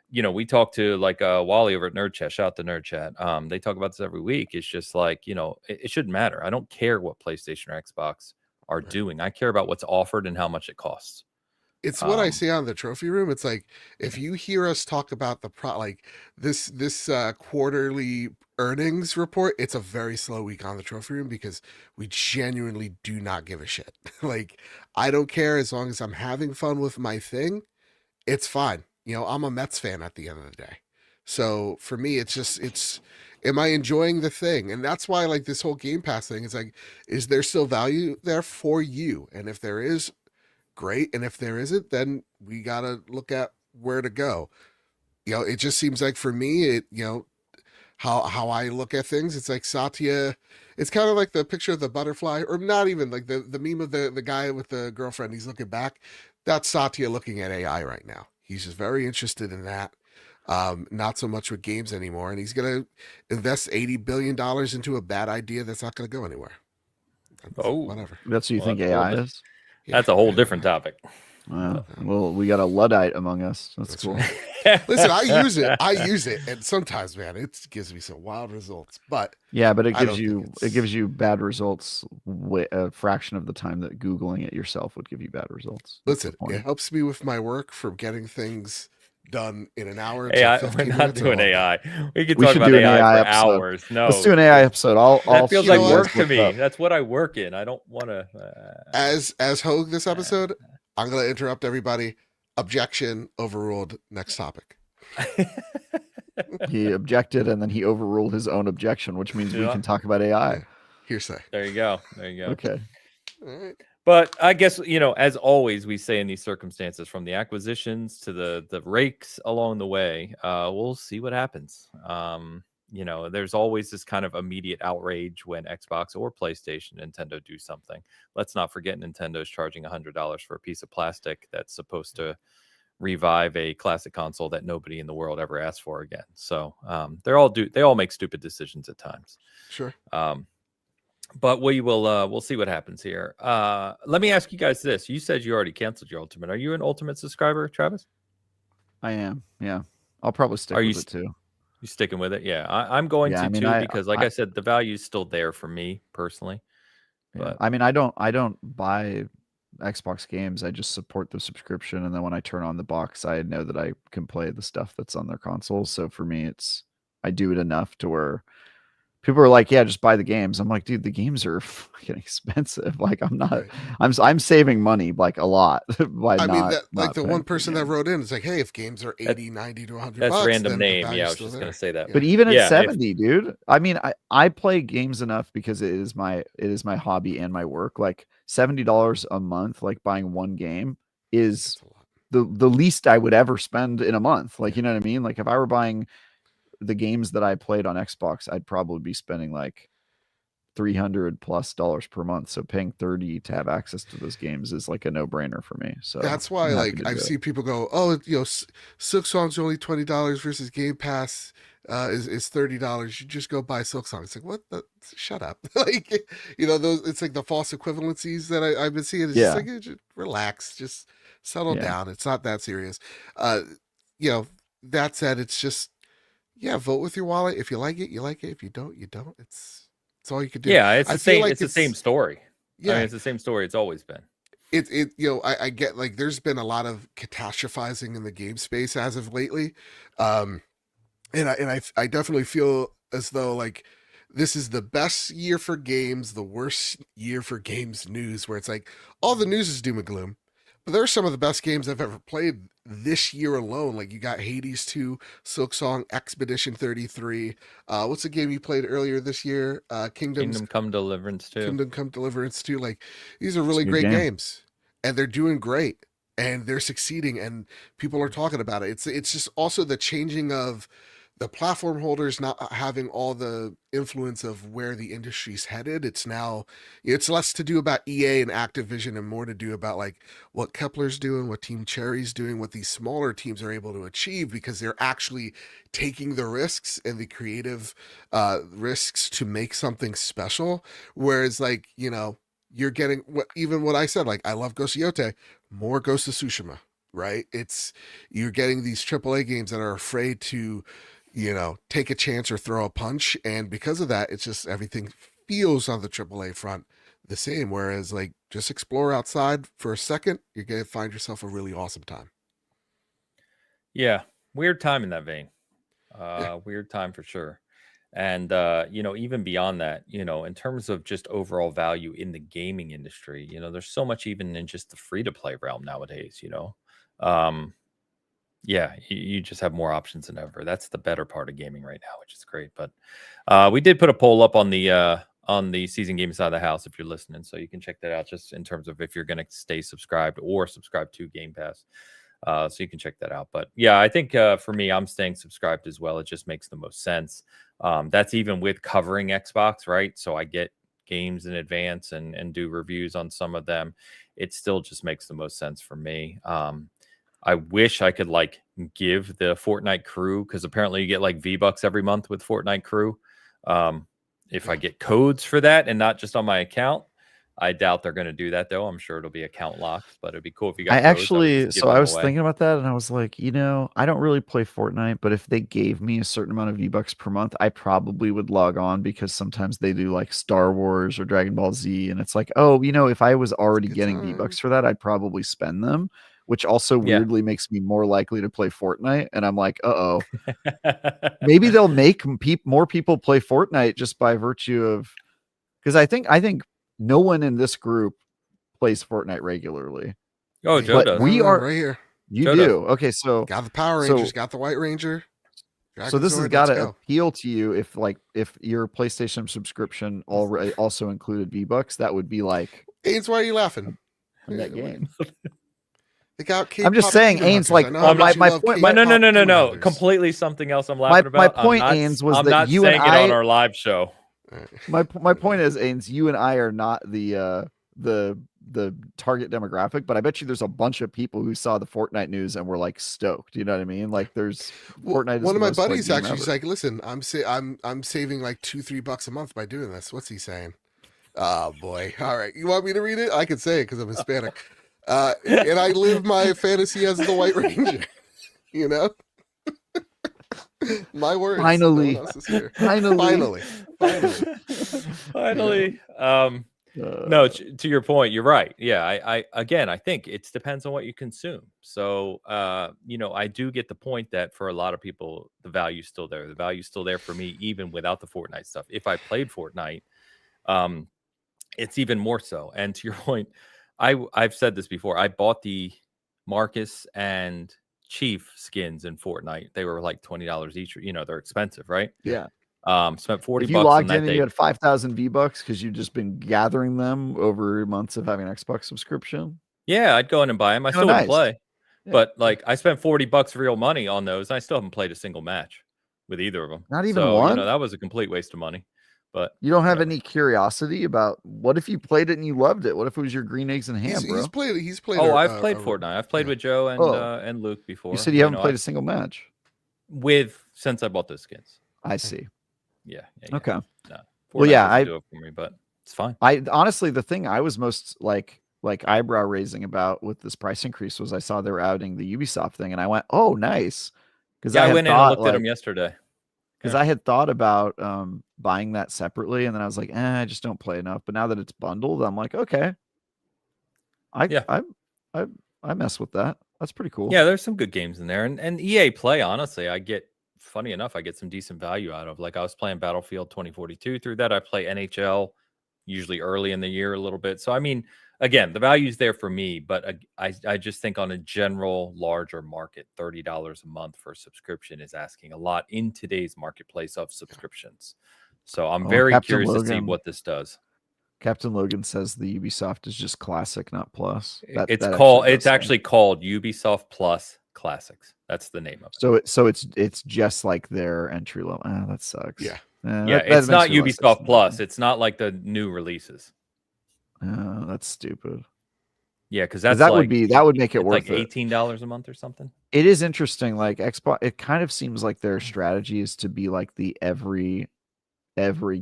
we talk to like Wally over at Nerd Chat. Shout out to Nerd Chat. They talk about this every week. It's just like, it shouldn't matter. I don't care what PlayStation or Xbox are doing. I care about what's offered and how much it costs. It's what I see on the trophy room. It's like if you hear us talk about this quarterly earnings report, it's a very slow week on the trophy room because we genuinely do not give a shit. Like I don't care as long as I'm having fun with my thing, it's fine. I'm a Mets fan at the end of the day. So for me, it's am I enjoying the thing? And that's why like this whole Game Pass thing is like, is there still value there for you? And if there is, great. And if there isn't, then we got to look at where to go. It just seems like for me, how I look at things, it's like Satya, it's kind of like the picture of the butterfly, or not even like the meme of the guy with the girlfriend, he's looking back. That's Satya looking at AI right now. He's just very interested in that. Not so much with games anymore. And he's going to invest $80 billion into a bad idea that's not going to go anywhere. Whatever. That's what you think AI is? That's a whole different topic. Well, we got a Luddite among us. That's cool. Right. Listen, I use it, and sometimes, man, it gives me some wild results. But yeah, but it gives you bad results a fraction of the time that Googling it yourself would give you bad results. Listen, it helps me with my work from getting things done in an hour. AI, to 15 we're not minutes doing AI. We could We talk should about do an AI for episode. hours. No, let's do an AI episode. That feels like work to look me. up. That's what I work in. I don't want to. As Hogue this episode, I'm going to interrupt everybody. Objection overruled. Next topic. He objected and then he overruled his own objection, which means we can talk about AI. Yeah. Hearsay. There you go. Okay. All right. But I guess, as always, we say in these circumstances, from the acquisitions to the rakes along the way, we'll see what happens. There's always this kind of immediate outrage when Xbox or PlayStation, Nintendo do something. Let's not forget Nintendo's charging $100 for a piece of plastic that's supposed to revive a classic console that nobody in the world ever asked for again. So they all make stupid decisions at times. Sure. But we'll see what happens here. Let me ask you guys this. You said you already canceled your Ultimate. Are you an Ultimate subscriber, Travis? I am. Yeah. I'll probably stick with it too. You sticking with it? Yeah. I'm going to too, because like I said, the value is still there for me personally. But I mean, I don't buy Xbox games. I just support the subscription, and then when I turn on the box, I know that I can play the stuff that's on their consoles. So for me, I do it enough to where people are like, yeah, just buy the games. I'm like, dude, the games are fucking expensive. Like I'm not, right. I'm saving money like a lot by the one person that wrote in is like, hey, if games are 80, 90 to 100 that's bucks, random name. I was just going to say that. But even at 70, dude, I mean, I play games enough because it is my hobby and my work. Like $70 a month, like buying one game is the least I would ever spend in a month. Like, you know what I mean? Like if I were buying the games that I played on Xbox, I'd probably be spending like $300+ per month. So paying $30 to have access to those games is like a no-brainer for me. So that's why I've seen people go, oh, Silksong's only $20 versus Game Pass is $30. You just go buy Silksong. It's like, what the, shut up. Like, those, it's like the false equivalencies that I've been seeing. It's just like, just relax, just settle down. It's not that serious. That said, it's just, vote with your wallet. If you like it, you like it. If you don't, you don't. It's all you can do. Yeah, it's the same. Like it's the same story. Yeah, I mean, it's the same story. It's always been. I get like there's been a lot of catastrophizing in the game space as of lately, and I definitely feel as though like this is the best year for games, the worst year for games news, where it's like all the news is doom and gloom. But there are some of the best games I've ever played this year alone. Like you got Hades 2, Silksong, Expedition 33. What's the game you played earlier this year? Kingdom Come Deliverance 2. Kingdom Come Deliverance 2. Like these are really great games. And they're doing great. and they're succeeding, and people are talking about it. It's just also the changing of the platform holders not having all the influence of where the industry's headed. It's less to do about EA and Activision and more to do about like what Kepler's doing, what Team Cherry's doing, what these smaller teams are able to achieve because they're actually taking the risks and the creative risks to make something special. Whereas like, you're getting even what I said, like I love Ghost of Yotei, more Ghost of Tsushima, right? You're getting these AAA games that are afraid to take a chance or throw a punch. And because of that, it's just everything feels on the AAA front the same. Whereas, like, just explore outside for a second, you're going to find yourself a really awesome time. Yeah. Weird time in that vein. Yeah. Weird time for sure. And, even beyond that, in terms of just overall value in the gaming industry, there's so much even in just the free to play realm nowadays, Yeah, you just have more options than ever. That's the better part of gaming right now, which is great. But we did put a poll up on the season game side of the house if you're listening, so you can check that out. Just in terms of if you're going to stay subscribed or subscribe to Game Pass, so you can check that out. But yeah, I think for me, I'm staying subscribed as well. It just makes the most sense. That's even with covering Xbox, right? So I get games in advance and do reviews on some of them. It still just makes the most sense for me. I wish I could like give the Fortnite crew, because apparently you get like V-Bucks every month with Fortnite crew. If I get codes for that and not just on my account, I doubt they're going to do that though. I'm sure it'll be account locked, but it'd be cool if you got codes. I was thinking about that and I was like, I don't really play Fortnite, but if they gave me a certain amount of V-Bucks per month, I probably would log on because sometimes they do like Star Wars or Dragon Ball Z. And it's like, oh, if I was already getting V-Bucks for that, I'd probably spend them, which also weirdly makes me more likely to play Fortnite. And I'm like, uh-oh, maybe they'll make more people play Fortnite just by virtue of, because I think no one in this group plays Fortnite regularly. Oh, Joe does. We are right here. You Joe do. Does. Okay, so got the Power Rangers, got the White Ranger. So this has got to appeal to you if your PlayStation subscription already also included V-Bucks. That would be like, Ains, why are you laughing? That game. I'm just saying, Ains, like my point. No. Completely something else I'm laughing about. My point, Ains, was I'm that not you saying and it I on our live show. My point is, Ains, you and I are not the target demographic, but I bet you there's a bunch of people who saw the Fortnite news and were like stoked. You know what I mean? Like there's Fortnite. One of my buddies actually is like, listen, I'm saving like $2-3 a month by doing this. What's he saying? Oh boy. All right. You want me to read it? I can say it because I'm Hispanic. And I live my fantasy as the White Ranger. My words. Finally. No one else is here. Finally. No, to your point, you're right. Yeah, I think it depends on what you consume. So, I do get the point that for a lot of people, the value's still there. The value's still there for me, even without the Fortnite stuff. If I played Fortnite, it's even more so. And to your point, I've said this before. I bought the Marcus and Chief skins in Fortnite. They were like $20 each. They're expensive, right? Yeah. Spent $40. If you logged in and you had 5,000 V-Bucks because you've just been gathering them over months of having an Xbox subscription. Yeah, I'd go in and buy them. I still wouldn't play, but like I spent $40 real money on those. And I still haven't played a single match with either of them. Not even one. That was a complete waste of money. But you don't have any curiosity about what if you played it and you loved it? What if it was your green eggs and ham, bro? He's played. Oh, I've played Fortnite. I've played with Joe and Luke before. You said you haven't played a single match since I bought those skins. I see. Yeah. Okay. No, well, yeah, I do it for me, but it's fine. I honestly, the thing I was most like eyebrow raising about with this price increase was I saw they were outing the Ubisoft thing, and I went, "Oh, nice." Because I went in and looked at them yesterday. Because I had thought about buying that separately, and then I was like, I just don't play enough. But now that it's bundled, I'm like, okay, I mess with that. That's pretty cool. Yeah, there's some good games in there, and EA Play. Honestly, funny enough, I get some decent value out of. Like I was playing Battlefield 2042 through that. I play NHL usually early in the year a little bit. So I mean, again, the value's there for me, but I just think on a general larger market, $30 a month for a subscription is asking a lot in today's marketplace of subscriptions. So I'm very curious to see what this does. Captain Logan says the Ubisoft is just classic, not plus. It's does actually called Ubisoft Plus Classics. That's the name of it. so it's just like their entry level. That sucks. Yeah. Yeah, that it's makes not me less excited. Ubisoft Plus. It's not like the new releases. That's stupid. Yeah, because that would make it it's worth like $18 a month or something. It is interesting. Like Xbox, it kind of seems like their strategy is to be like the every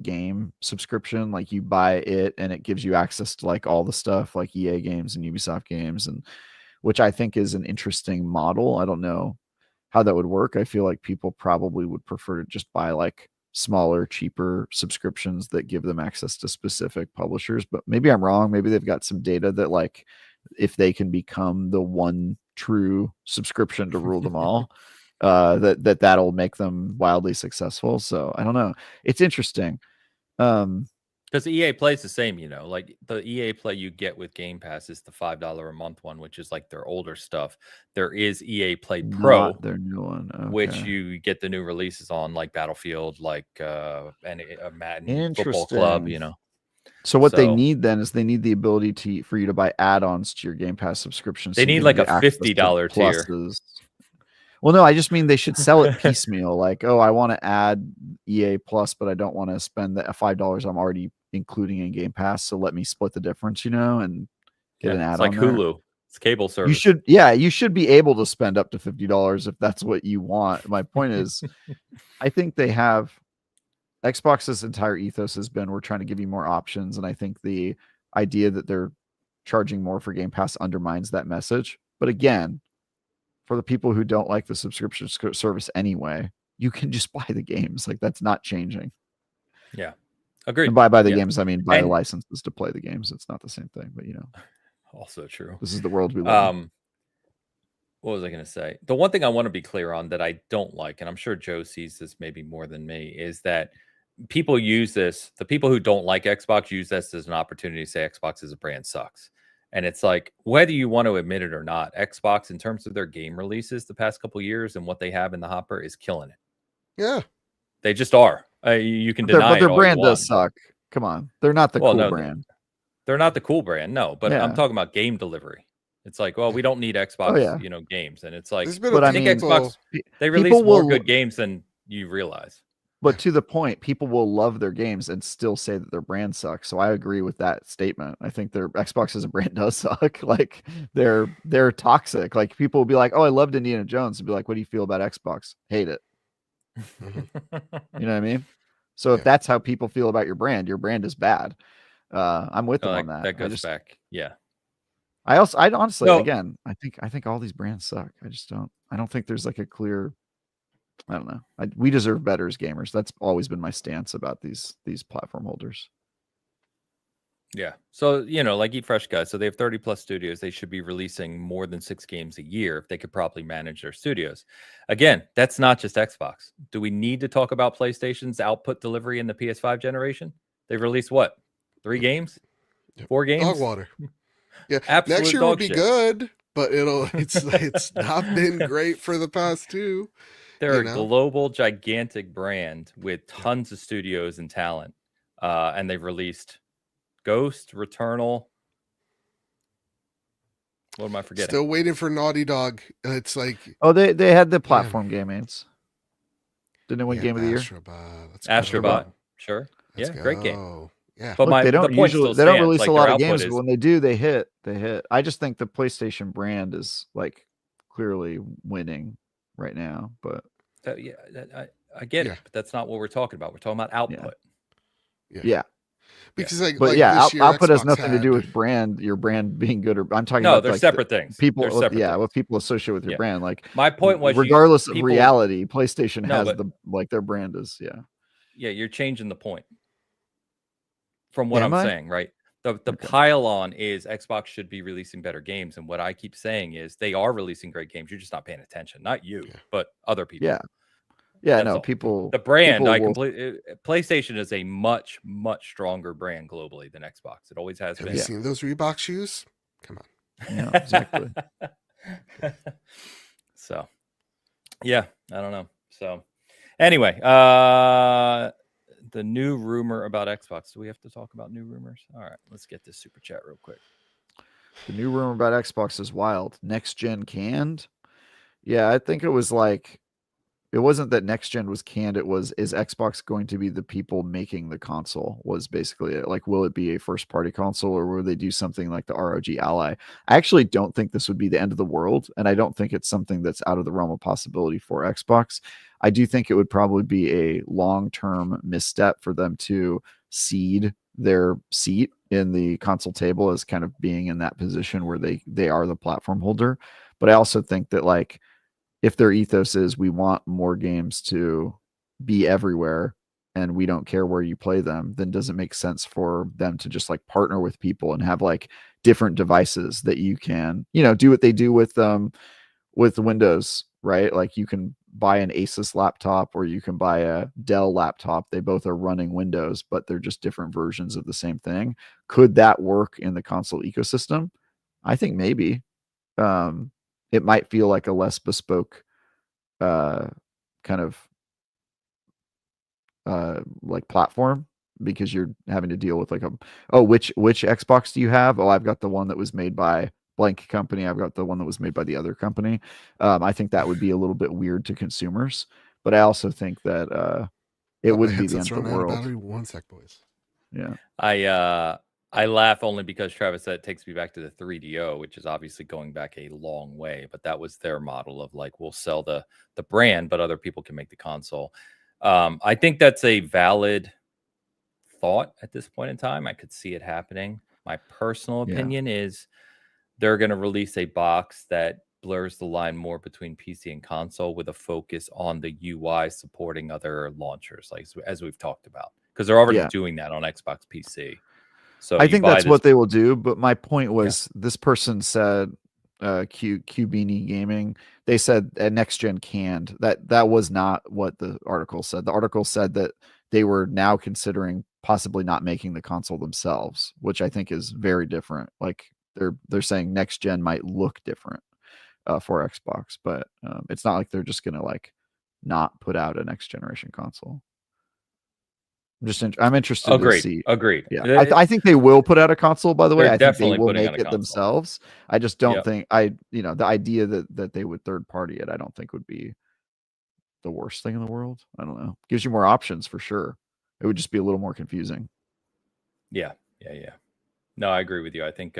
game subscription. Like you buy it and it gives you access to like all the stuff like EA games and Ubisoft games, and which I think is an interesting model. I don't know how that would work. I feel like people probably would prefer to just buy like smaller, cheaper subscriptions that give them access to specific publishers. But maybe I'm wrong. Maybe they've got some data that like if they can become the one true subscription to rule them all, that'll make them wildly successful. So I don't know. It's interesting. Because EA plays the same, like the EA Play you get with Game Pass is the $5 a month one, which is like their older stuff. There is EA Play Pro, not their new one, which you get the new releases on, like Battlefield, like and Madden Football Club, So what they need then is they need the ability for you to buy add-ons to your Game Pass subscription. They need like a $50 tier. Well, no, I just mean they should sell it piecemeal. Like, oh, I want to add EA Plus, but I don't want to spend the $5 I'm already including in Game Pass. So let me split the difference, and get an add-on. It's like Hulu. It's cable service. You should be able to spend up to $50 if that's what you want. My point is, I think they have Xbox's entire ethos has been we're trying to give you more options, and I think the idea that they're charging more for Game Pass undermines that message. But again, for the people who don't like the subscription service anyway, you can just buy the games. Like that's not changing. Yeah, agreed. And buy the games, I mean buy the licenses to play the games. It's not the same thing, but also true. This is the world we live in. What was I going to say? The one thing I want to be clear on that I don't like, and I'm sure Joe sees this maybe more than me, is that people use this. The people who don't like Xbox use this as an opportunity to say Xbox as a brand sucks. And it's like, whether you want to admit it or not, Xbox, in terms of their game releases the past couple of years and what they have in the hopper, is killing it. Yeah. They just are. You can deny it. But their brand does suck. Come on. They're not the cool brand. They're not the cool brand, no. But I'm talking about game delivery. It's like, well, we don't need Xbox, games. And it's like, but I think Xbox, they release more good games than you realize. But to the point, people will love their games and still say that their brand sucks. So I agree with that statement. I think their Xbox as a brand does suck. Like they're toxic. Like people will be like, "Oh, I loved Indiana Jones," and be like, "What do you feel about Xbox?" Hate it. You know what I mean? So if that's how people feel about your brand is bad. I'm with them on that. That goes back. Yeah. I honestly, again, I think all these brands suck. I don't think there's like a clear. I don't know. We deserve better as gamers. That's always been my stance about these platform holders. Yeah. So, like Eat Fresh guys, so they have 30 plus studios. They should be releasing more than 6 games a year if they could properly manage their studios. Again, that's not just Xbox. Do we need to talk about PlayStation's output delivery in the PS5 generation? They've released what? 3 games? 4 games? Dog water. Yeah. Absolute next year will be good, but it's not been great for the past 2. They're a global, gigantic brand with tons of studios and talent. And they've released Ghost, Returnal. What am I forgetting? Still waiting for Naughty Dog. It's like... Oh, they had the platform gamings. Didn't it win Game of the Year? Astrobot. Sure. Let's great game. Yeah. But they don't release a lot of games, but when they do, they hit. I just think the PlayStation brand is like clearly winning right now, but I get it, but that's not what we're talking about. We're talking about output. Yeah. Because output has nothing to do with your brand being good or I'm talking about they're separate things. People what people associate with your brand. Like my point was regardless of reality, PlayStation has their brand is you're changing the point from what I'm saying, right? The pile on is Xbox should be releasing better games. And what I keep saying is they are releasing great games. You're just not paying attention. Not you, but other people. People. The brand, PlayStation is a much, much stronger brand globally than Xbox. It always has been. Have you seen those Reebok shoes? Come on. Yeah, exactly. So, I don't know. So, anyway, the new rumor about Xbox. Do we have to talk about new rumors? All right, let's get this super chat real quick. The new rumor about Xbox is wild. Next gen canned. Yeah, I think it was like it wasn't that next gen was canned. It was, is Xbox going to be the people making the console? Was basically it. Like, will it be a first party console, or will they do something like the ROG Ally? I actually don't think this would be the end of the world, and I don't think it's something that's out of the realm of possibility for Xbox. I do think it would probably be a long term misstep for them to cede their seat in the console table as kind of being in that position where they are the platform holder. But I also think that, like, if their ethos is we want more games to be everywhere and we don't care where you play them, then does it make sense for them to just like partner with people and have like different devices that you can, do what they do with Windows, right? Like you can buy an Asus laptop or you can buy a Dell laptop. They both are running Windows, but they're just different versions of the same thing. Could that work in the console ecosystem? I think maybe. It might feel like a less bespoke kind of like platform, because you're having to deal with like which Xbox do you have? Oh, I've got the one that was made by blank company. I've got the one that was made by the other company. I think that would be a little bit weird to consumers, but I also think that it wouldn't be the end of the world. Battery. 1 sec, boys. Yeah. I laugh only because Travis said it takes me back to the 3DO, which is obviously going back a long way, but that was their model of like, we'll sell the brand, but other people can make the console. I think that's a valid thought at this point in time. I could see it happening. My personal opinion is they're going to release a box that blurs the line more between PC and console with a focus on the UI supporting other launchers, like as we've talked about, because they're already doing that on Xbox PC. So I think that's what they will do. But my point was, this person said, Beanie Gaming, they said next gen canned. That was not what the article said. The article said that they were now considering possibly not making the console themselves, which I think is very different. Like they're saying next gen might look different for Xbox, but it's not like they're just gonna like not put out a next generation console. I'm interested to see. Agreed. Yeah, I think they will put out a console. By the way, I think they will make it console themselves. I just don't think the idea that they would third party it, I don't think would be the worst thing in the world. I don't know. Gives you more options for sure. It would just be a little more confusing. Yeah. No, I agree with you. I think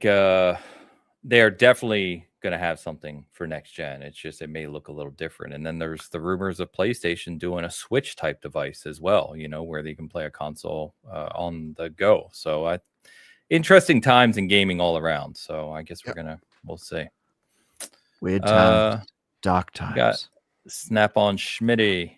they're definitely going to have something for next gen. It's just, it may look a little different. And then there's the rumors of PlayStation doing a Switch type device as well, where they can play a console on the go. So interesting times in gaming all around. So I guess we'll see. Weird times, dark times. Got Snap-on Schmitty.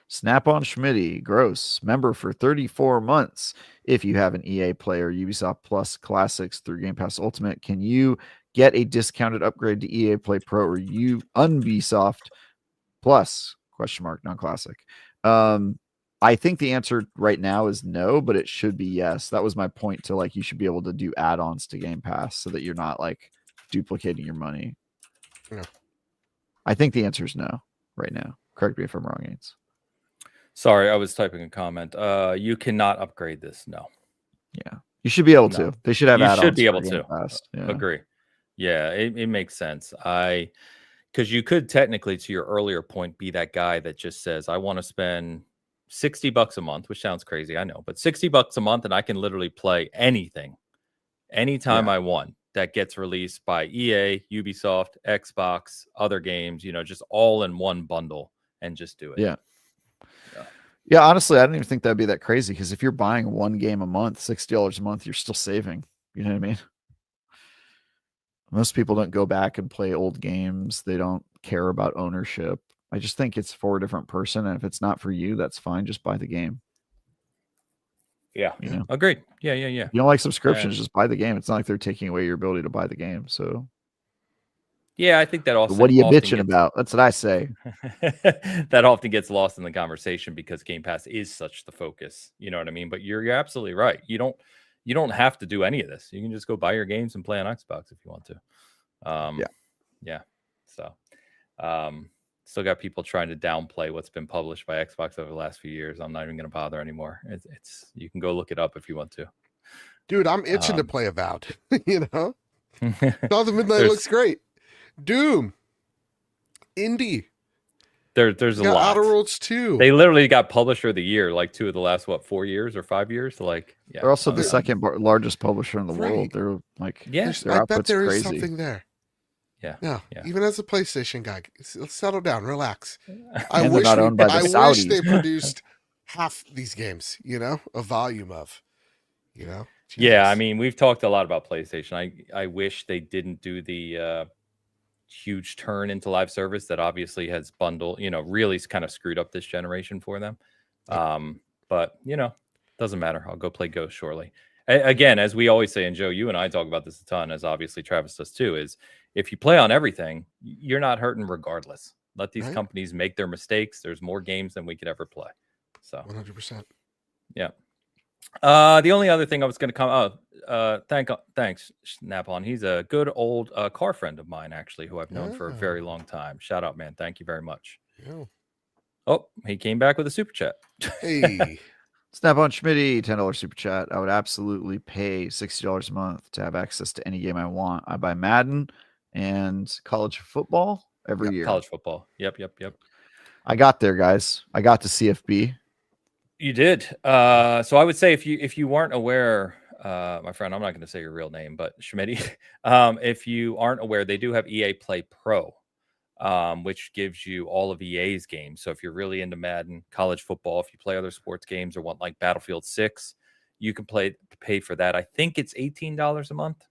Snap-on Schmitty, gross. Member for 34 months. If you have an EA Player, Ubisoft Plus Classics through Game Pass Ultimate, can you get a discounted upgrade to EA Play Pro or Ubisoft Plus? Non-classic. I think the answer right now is no, but it should be yes. That was my point, to like, you should be able to do add-ons to Game Pass so that you're not like duplicating your money. Yeah. I think the answer is no right now. Correct me if I'm wrong, Ains. Sorry, I was typing a comment. You cannot upgrade this. No. Yeah. You should be able to. They should have add-ons. You should be able to. Yeah. Agree. Yeah, it makes sense. Because you could technically, to your earlier point, be that guy that just says, I want to spend $60 a month, which sounds crazy, I know, but $60 a month and I can literally play anything, anytime I want, that gets released by EA, Ubisoft, Xbox, other games, just all in one bundle, and just do it. Yeah, honestly, I don't even think that'd be that crazy, because if you're buying one game a month, $60 a month, you're still saving. You know what I mean? Most people don't go back and play old games. They don't care about ownership. I just think it's for a different person. And if it's not for you, that's fine. Just buy the game. Yeah. Agreed. Yeah. You don't like subscriptions, just buy the game. It's not like they're taking away your ability to buy the game. So yeah, I think that also. What are you bitching about? That's what I say. That often gets lost in the conversation because Game Pass is such the focus. You know what I mean? But you're absolutely right. You don't have to do any of this. You can just go buy your games and play on Xbox if you want to. Yeah. So still got people trying to downplay what's been published by Xbox over the last few years. I'm not even going to bother anymore. It's you can go look it up if you want to. Dude, I'm itching to play Avowed. You know, Dawn of Midnight there's looks great. Doom, indie. there's You a got lot. Outer Worlds 2. They literally got Publisher of the Year like 2 of the last 4 years or 5 years. Like, yeah, They're also the second largest publisher in the Right. world. They're like, yeah, their I bet output's there is crazy. something there. yeah. Even as a PlayStation guy, settle down, relax. And they're not owned by the I Saudis. wish they produced half these games, you know, a volume of, you know. Yeah, I Jesus. mean, we've talked a lot about PlayStation. I wish they didn't do the huge turn into live service that obviously has bundled, really kind of screwed up this generation for them. But doesn't matter. I'll go play Ghost shortly. Again, as we always say, and Joe, you and I talk about this a ton, as obviously Travis does too, is if you play on everything, you're not hurting regardless. Let these companies make their mistakes. There's more games than we could ever play. So 100%. Yeah. The only other thing I was going to come, thanks, Snap-on. He's a good old car friend of mine, actually, who I've known for a very long time. Shout out, man. Thank you very much. Yeah. Oh, he came back with a super chat. Hey. Snap-on Schmitty, $10 super chat. I would absolutely pay $60 a month to have access to any game I want. I buy Madden and college football every year. College football. Yep. I got there, guys. I got to CFB. You did. So I would say if you weren't aware, my friend, I'm not going to say your real name, but Schmitty, if you aren't aware, they do have EA Play Pro, which gives you all of EA's games. So if you're really into Madden, college football, if you play other sports games or want like Battlefield 6, you can pay for that. I think it's $18 a month.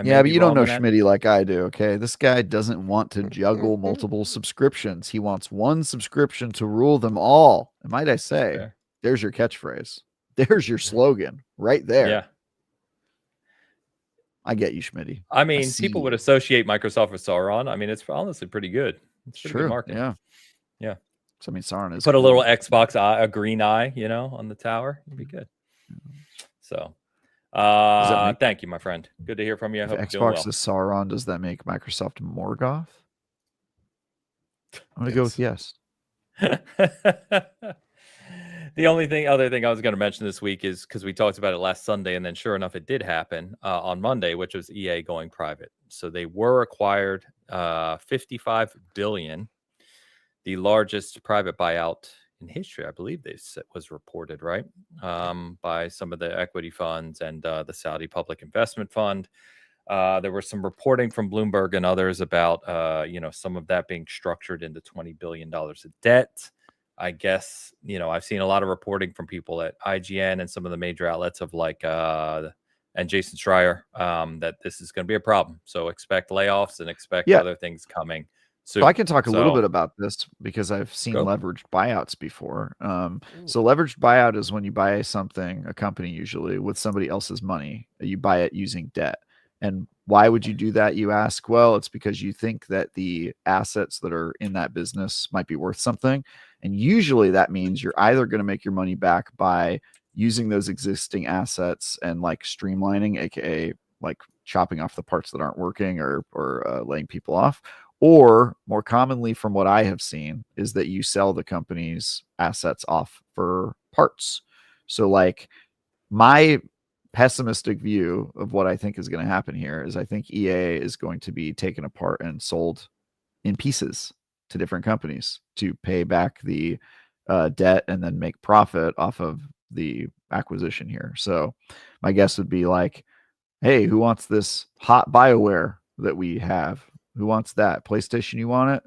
Yeah, but you don't know Schmitty like I do, okay? This guy doesn't want to juggle multiple subscriptions. He wants one subscription to rule them all. And might I say, there's your catchphrase. There's your slogan right there. Yeah. I get you, Schmitty. I mean, people would associate Microsoft with Sauron. I mean, it's honestly pretty good. It's pretty good marketing. Yeah. So, I mean, Sauron is put a little Xbox eye, a green eye, on the tower. It'd be good. So, thank you, my friend. Good to hear from you. I hope you're doing well. Xbox is Sauron, does that make Microsoft Morgoth? I'm going to go with yes. The other thing I was going to mention this week is because we talked about it last Sunday, and then sure enough, it did happen on Monday, which was EA going private. So they were acquired, $55 billion, the largest private buyout in history, I believe was reported, right, by some of the equity funds and the Saudi Public Investment Fund. There was some reporting from Bloomberg and others about, some of that being structured into $20 billion of debt. I guess, I've seen a lot of reporting from people at IGN and some of the major outlets of and Jason Schreier, that this is going to be a problem. So expect layoffs and expect other things coming soon. So I can talk a little bit about this because I've seen leveraged buyouts before. So leveraged buyout is when you buy a company usually with somebody else's money. You buy it using debt. And why would you do that, you ask? Well, it's because you think that the assets that are in that business might be worth something. And usually that means you're either going to make your money back by using those existing assets and like streamlining, aka like chopping off the parts that aren't working or laying people off. Or more commonly from what I have seen is that you sell the company's assets off for parts. So like my pessimistic view of what I think is going to happen here is I think EA is going to be taken apart and sold in pieces to different companies to pay back the debt and then make profit off of the acquisition here. So my guess would be like, hey, who wants this hot BioWare that we have? Who wants that? PlayStation, you want it?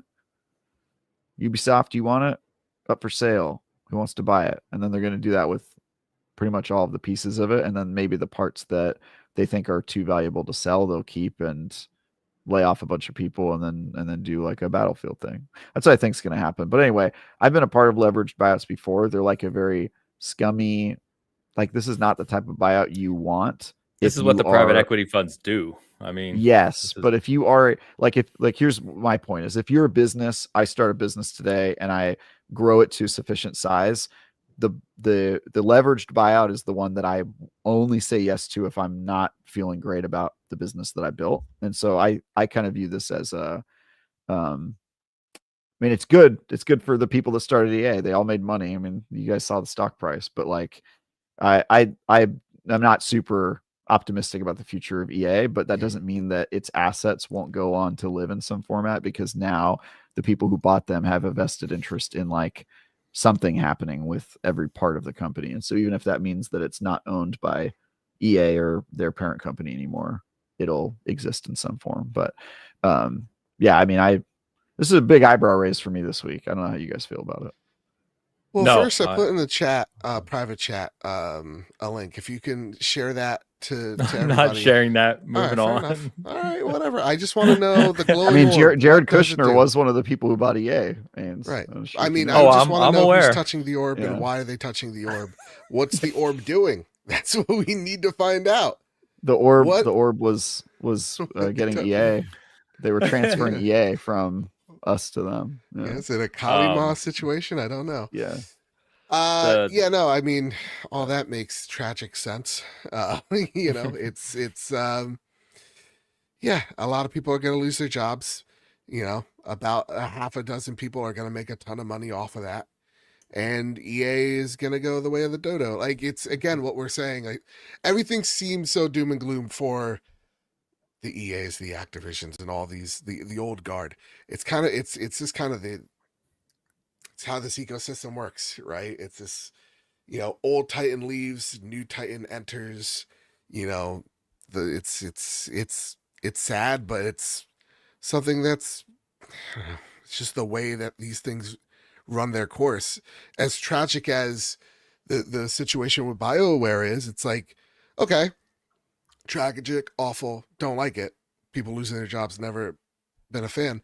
Ubisoft, you want it? Up for sale. Who wants to buy it? And then they're going to do that with pretty much all of the pieces of it. And then maybe the parts that they think are too valuable to sell, they'll keep and lay off a bunch of people and then do like a Battlefield thing. That's what I think is going to happen. But anyway, I've been a part of leveraged buyouts before. They're like a very scummy, like this is not the type of buyout you want. This is what the private equity funds do. I mean, yes, but if you are here's my point is if you're a business, I start a business today and I grow it to sufficient size, the leveraged buyout is the one that I only say yes to if I'm not feeling great about the business that I built. And so I kind of view this as a I mean, it's good. It's good for the people that started EA. They all made money. I mean, you guys saw the stock price, but like, I'm not super optimistic about the future of EA, but that doesn't mean that its assets won't go on to live in some format, because now the people who bought them have a vested interest in like something happening with every part of the company. And so even if that means that it's not owned by EA or their parent company anymore, it'll exist in some form. But yeah, I mean, this is a big eyebrow raise for me this week. I don't know how you guys feel about it. Well, No, first I put in the chat, private chat, a link. If you can share that to I'm everybody. not sharing that. All right, Moving fair on. enough. All right, whatever. I just want to know the I glowing mean, orb. Jared What does it Kushner do? was one of the people who bought EA. And Right. sure I if you mean, know. I just want to I'm know aware. who's touching the orb and why are they touching the orb? What's the orb doing? That's what we need to find out. The orb was What getting the- EA. They were transferring EA from us to them. Yeah, Yeah. is it a Kalima situation? I don't know. Yeah. Yeah, no, I mean, all that makes tragic sense. You know, it's yeah, a lot of people are going to lose their jobs. You know, about a half a dozen people are going to make a ton of money off of that. And EA is going to go the way of the dodo. Like, it's, again, what we're saying, like, everything seems so doom and gloom for the EAs, the Activisions, and all these, the old guard. It's kind of, it's just kind of it's how this ecosystem works, right? It's this, you know, old Titan leaves, new Titan enters, you know, it's sad, but it's something that's, it's just the way that these things run their course. As tragic as the situation with BioWare is, it's like, okay, tragic, awful, don't like it. People losing their jobs, never been a fan.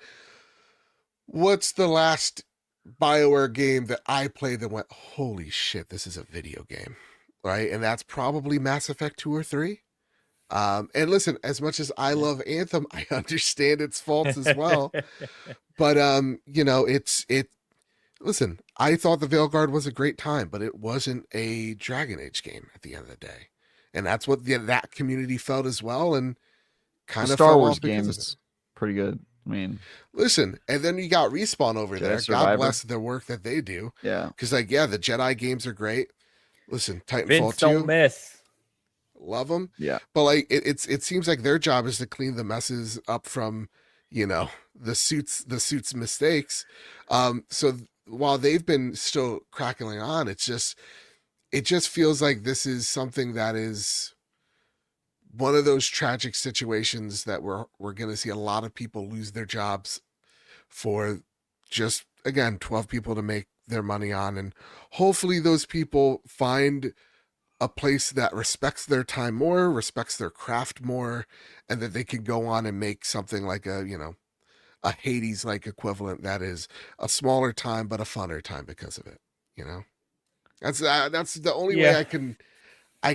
What's the last BioWare game that I played that went, holy shit, this is a video game, right? And that's probably Mass Effect 2 or 3. And listen, as much as I love Anthem, I understand its faults as well. But you know, listen, I thought the Veilguard was a great time, but it wasn't a Dragon Age game at the end of the day. And that's what that community felt as well, and kind The of Star fell Wars off because of it. game's pretty good. I mean, Listen, and then you got Respawn over Jedi there. Survivor. God bless the work that they do. yeah. Because, like, yeah, the Jedi games are great. Listen, Titanfall Vince 2, don't miss. love them. Yeah. But like, it seems like their job is to clean the messes up from, you know, the suits mistakes. So while they've been still crackling on, it just feels like this is something that is one of those tragic situations that we're going to see a lot of people lose their jobs for, just, again, 12 people to make their money on. And hopefully those people find a place that respects their time more, respects their craft more, and that they can go on and make something like a, you know, a Hades like equivalent that is a smaller time but a funner time because of it. You know, that's the only way I can I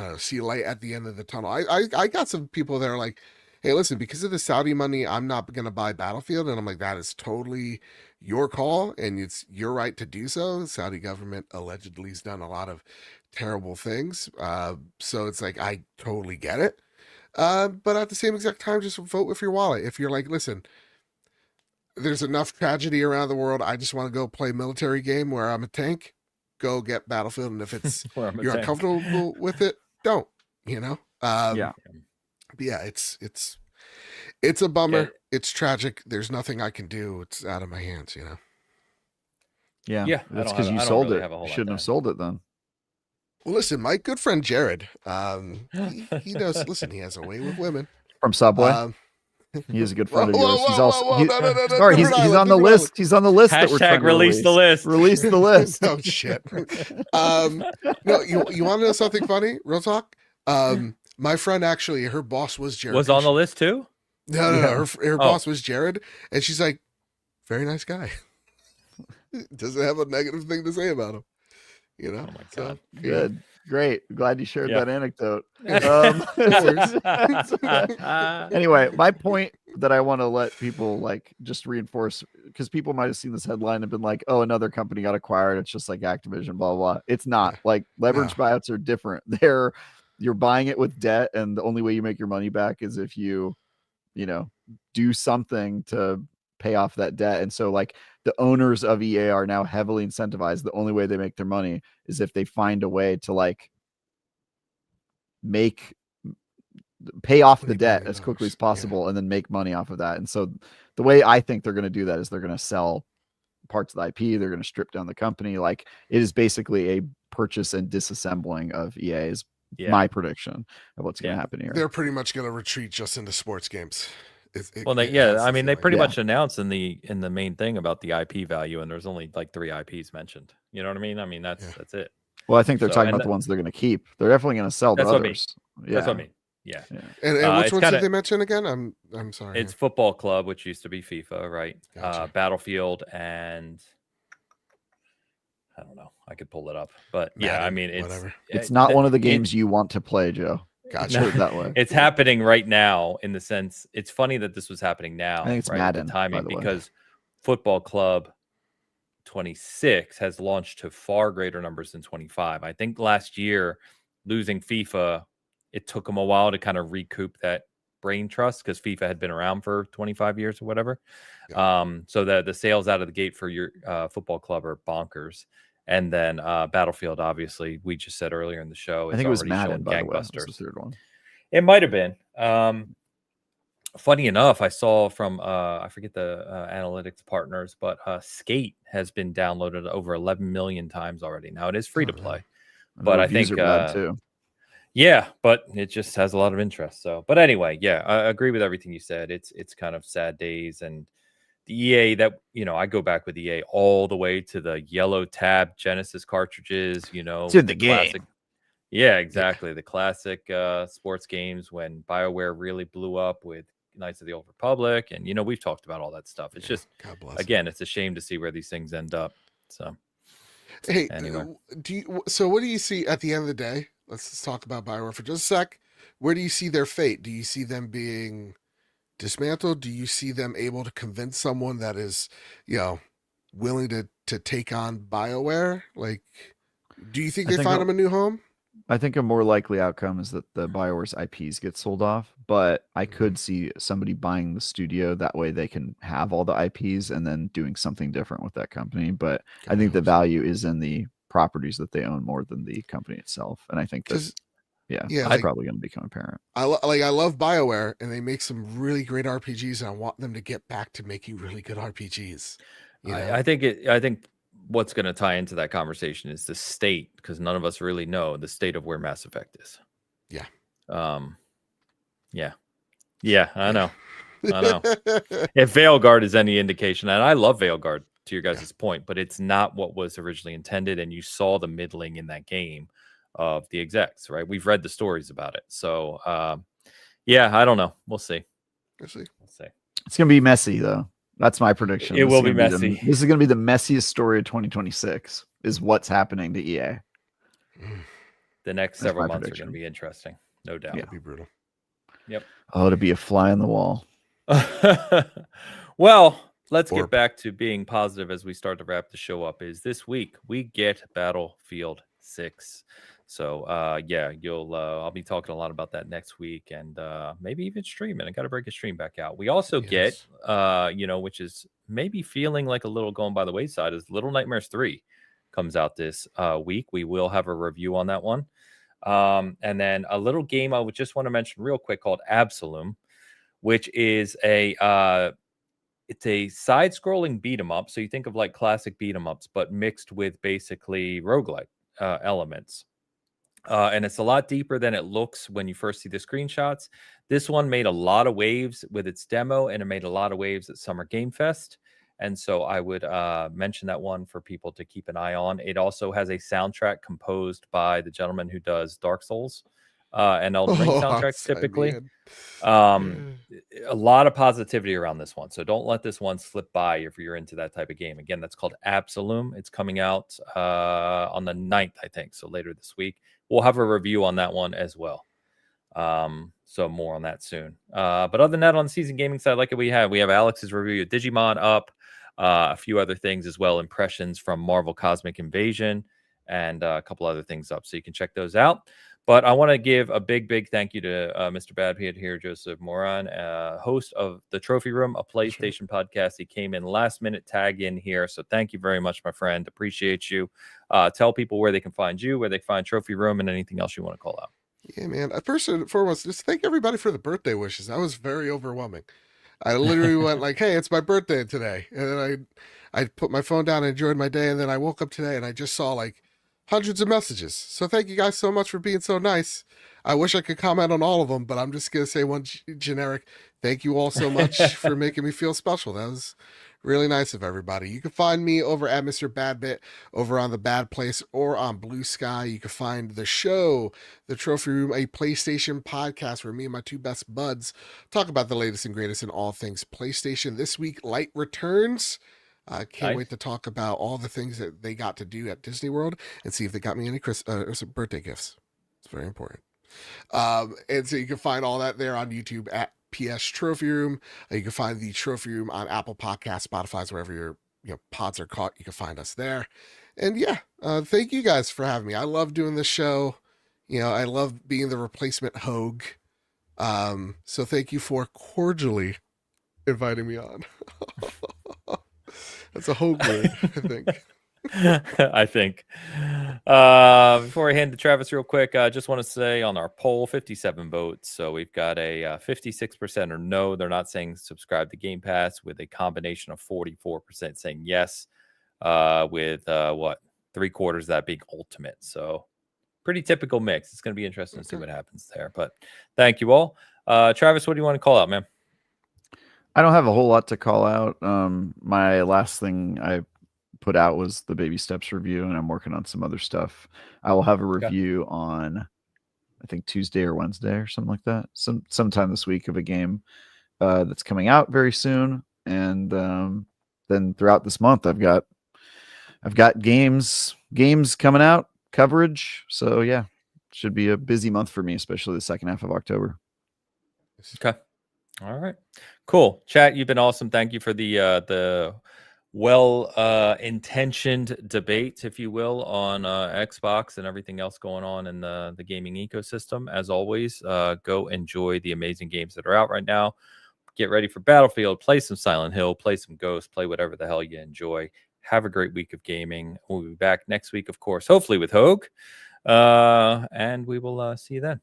don't know, see light at the end of the tunnel. I got some people that are like, hey, listen, because of the Saudi money, I'm not going to buy Battlefield. And I'm like, that is totally your call, and it's your right to do so. The Saudi government allegedly has done a lot of terrible things. So it's like, I totally get it. But at the same exact time, just vote with your wallet. If you're like, listen, there's enough tragedy around the world, I just want to go play a military game where I'm a tank, go get Battlefield. And if it's you're uncomfortable with it, don't, you know? Yeah. But yeah, it's a bummer. Yeah. It's tragic. There's nothing I can do. It's out of my hands, you know? Yeah. Yeah. That's because you sold it. You shouldn't have sold it then. Well, listen, my good friend Jared, he knows, listen, he has a way with women. From Subway? He is a good friend of yours. He's also sorry, he's on the list. He's on the list that we're trying to release the list. Release the list. Oh shit. No, you want to know something funny? Real talk. My friend, actually, her boss was Jared. Was on the list too? No. Her boss was Jared, and she's like, very nice guy. Doesn't have a negative thing to say about him. You know? Oh my god. So, good. Great. Glad you shared that anecdote. Anyway, my point that I want to let people like just reinforce, because people might have seen this headline and been like, oh, another company got acquired. It's just like Activision, blah, blah, blah. It's not. Like leverage buyouts are different. You're buying it with debt, and the only way you make your money back is if you know, do something to pay off that debt. And so like the owners of EA are now heavily incentivized. The only way they make their money is if they find a way to like pay off the $20 debt billion. as quickly as possible and then make money off of that. And so the way I think they're going to do that is they're going to sell parts of the IP. They're going to strip down the company. Like it is basically a purchase and disassembling of EA is my prediction of what's going to happen here. They're pretty much going to retreat just into sports games. I mean, they pretty much announced in the main thing about the IP value, and there's only like 3 IPs mentioned. You know what I mean? I mean, that's it. Well, I think they're talking about the ones they're going to keep. They're definitely going to sell the others. That's what I mean. Yeah. And which ones did they mention again? I'm sorry. It's Football Club, which used to be FIFA, right? Gotcha. Battlefield, and I don't know. I could pull it up, but Madden, I mean, it's not one of the games you want to play, Joe. Gotcha. That way. It's happening right now in the sense. It's funny that this was happening now. I think it's right, Madden, the timing, by the way. because Football Club 26 has launched to far greater numbers than 25. I think last year, losing FIFA, it took them a while to kind of recoup that brain trust because FIFA had been around for 25 years or whatever. Yeah. So the sales out of the gate for your Football Club are bonkers. And then Battlefield, obviously, we just said earlier in the show, I think it was Madden, by the way. It was the third one. It might have been. Funny enough, I saw from I forget the analytics partners, but Skate has been downloaded over 11 million times already. Now it is free to play, but I think too. Yeah, but it just has a lot of interest. So, but anyway, yeah, I agree with everything you said. It's kind of sad days, and the EA that I go back with EA all the way to the yellow tab Genesis cartridges. It's in the game. Classic, yeah, exactly. The classic sports games when BioWare really blew up with Knights of the Old Republic, and we've talked about all that stuff. It's just again, it's a shame to see where these things end up. So, hey, anyway, so what do you see at the end of the day? Let's talk about BioWare for just a sec. Where do you see their fate? Do you see them being dismantled? Do you see them able to convince someone that is, willing to take on BioWare? Like, do you think they find them a new home? I think a more likely outcome is that the BioWare's IPs get sold off, but I could see somebody buying the studio. That way they can have all the IPs and then doing something different with that company. But I think the value is in the properties that they own more than the company itself. And I think that's probably going to become apparent. I love BioWare, and they make some really great RPGs, and I want them to get back to making really good RPGs. I think what's going to tie into that conversation is the state, because none of us really know the state of where Mass Effect is. Yeah. Yeah, I know. If Veilguard is any indication, and I love Veilguard, to your guys' point, but it's not what was originally intended, and you saw the middling in that game of the execs, right? We've read the stories about it. So, I don't know. We'll see. We'll see. It's going to be messy, though. That's my prediction. It will be messy. This is going to be the messiest story of 2026 is what's happening to EA. The next several months are going to be interesting. No doubt. It'll be brutal. Yep. Oh, to be a fly on the wall. Well, let's get back to being positive as we start to wrap the show up. Is this week we get Battlefield 6. So I'll be talking a lot about that next week, and maybe even streaming. I got to break a stream back out. We also get which is maybe feeling like a little going by the wayside, is Little Nightmares 3 comes out this week. We will have a review on that one. And then a little game I would just want to mention real quick called Absolum, which is it's a side-scrolling beat 'em up. So you think of like classic beat 'em ups, but mixed with basically roguelike elements. And it's a lot deeper than it looks when you first see the screenshots. This one made a lot of waves with its demo, and it made a lot of waves at Summer Game Fest. And so I would mention that one for people to keep an eye on. It also has a soundtrack composed by the gentleman who does Dark Souls and Elden Ring soundtracks typically. A lot of positivity around this one. So don't let this one slip by if you're into that type of game. Again, that's called Absolum. It's coming out on the 9th, I think. So later this week. We'll have a review on that one as well. So more on that soon. But other than that, on the season gaming side, like we have Alex's review of Digimon up, a few other things as well, impressions from Marvel Cosmic Invasion, and a couple other things up. So you can check those out. But I want to give a big thank you to Mr. Badhead here, Joseph Moran, host of the Trophy Room, a PlayStation podcast. He came in last minute tag in here. So thank you very much, my friend. Appreciate you. Tell people where they can find you, where they can find Trophy Room, and anything else you want to call out. Yeah, man. First and foremost, just thank everybody for the birthday wishes. That was very overwhelming. I literally went like, "Hey, it's my birthday today," and then I put my phone down and enjoyed my day, and then I woke up today and I just saw like hundreds of messages. So thank you guys so much for being so nice. I wish I could comment on all of them, but I'm just gonna say one generic. Thank you all so much for making me feel special. That was really nice of everybody. You can find me over at Mr. Badbit over on the Bad Place or on Blue Sky. You can find the show, The Trophy Room, a PlayStation podcast where me and my two best buds talk about the latest and greatest in all things PlayStation. This week, Light returns. I can't wait to talk about all the things that they got to do at Disney World and see if they got me any some birthday gifts. It's very important. And so you can find all that there on YouTube at PS Trophy Room. You can find the Trophy Room on Apple Podcasts, Spotify's, wherever your pods are caught. You can find us there. And yeah, thank you guys for having me. I love doing this show. I love being the replacement Hogue. So thank you for cordially inviting me on. That's a Hogue word, I think. I think. Before I hand to Travis real quick, I just want to say on our poll, 57 votes. So we've got a 56% or no. They're not saying subscribe to Game Pass, with a combination of 44% saying yes, with what, 3/4 of that being Ultimate. So pretty typical mix. It's going to be interesting to see what happens there. But thank you all. Travis, what do you want to call out, man? I don't have a whole lot to call out. My last thing I put out was the Baby Steps review, and I'm working on some other stuff. I will have a review on, I think, Tuesday or Wednesday or something like that. Sometime this week of a game that's coming out very soon. And then throughout this month, I've got games coming out, coverage. So yeah, should be a busy month for me, especially the second half of October. Okay. All right. Cool. Chat, you've been awesome. Thank you for the well-intentioned debate, if you will, on Xbox and everything else going on in the gaming ecosystem. As always, go enjoy the amazing games that are out right now. Get ready for Battlefield, play some Silent Hill, play some Ghost, play whatever the hell you enjoy. Have a great week of gaming. We'll be back next week, of course, hopefully with Hogue. And we will see you then.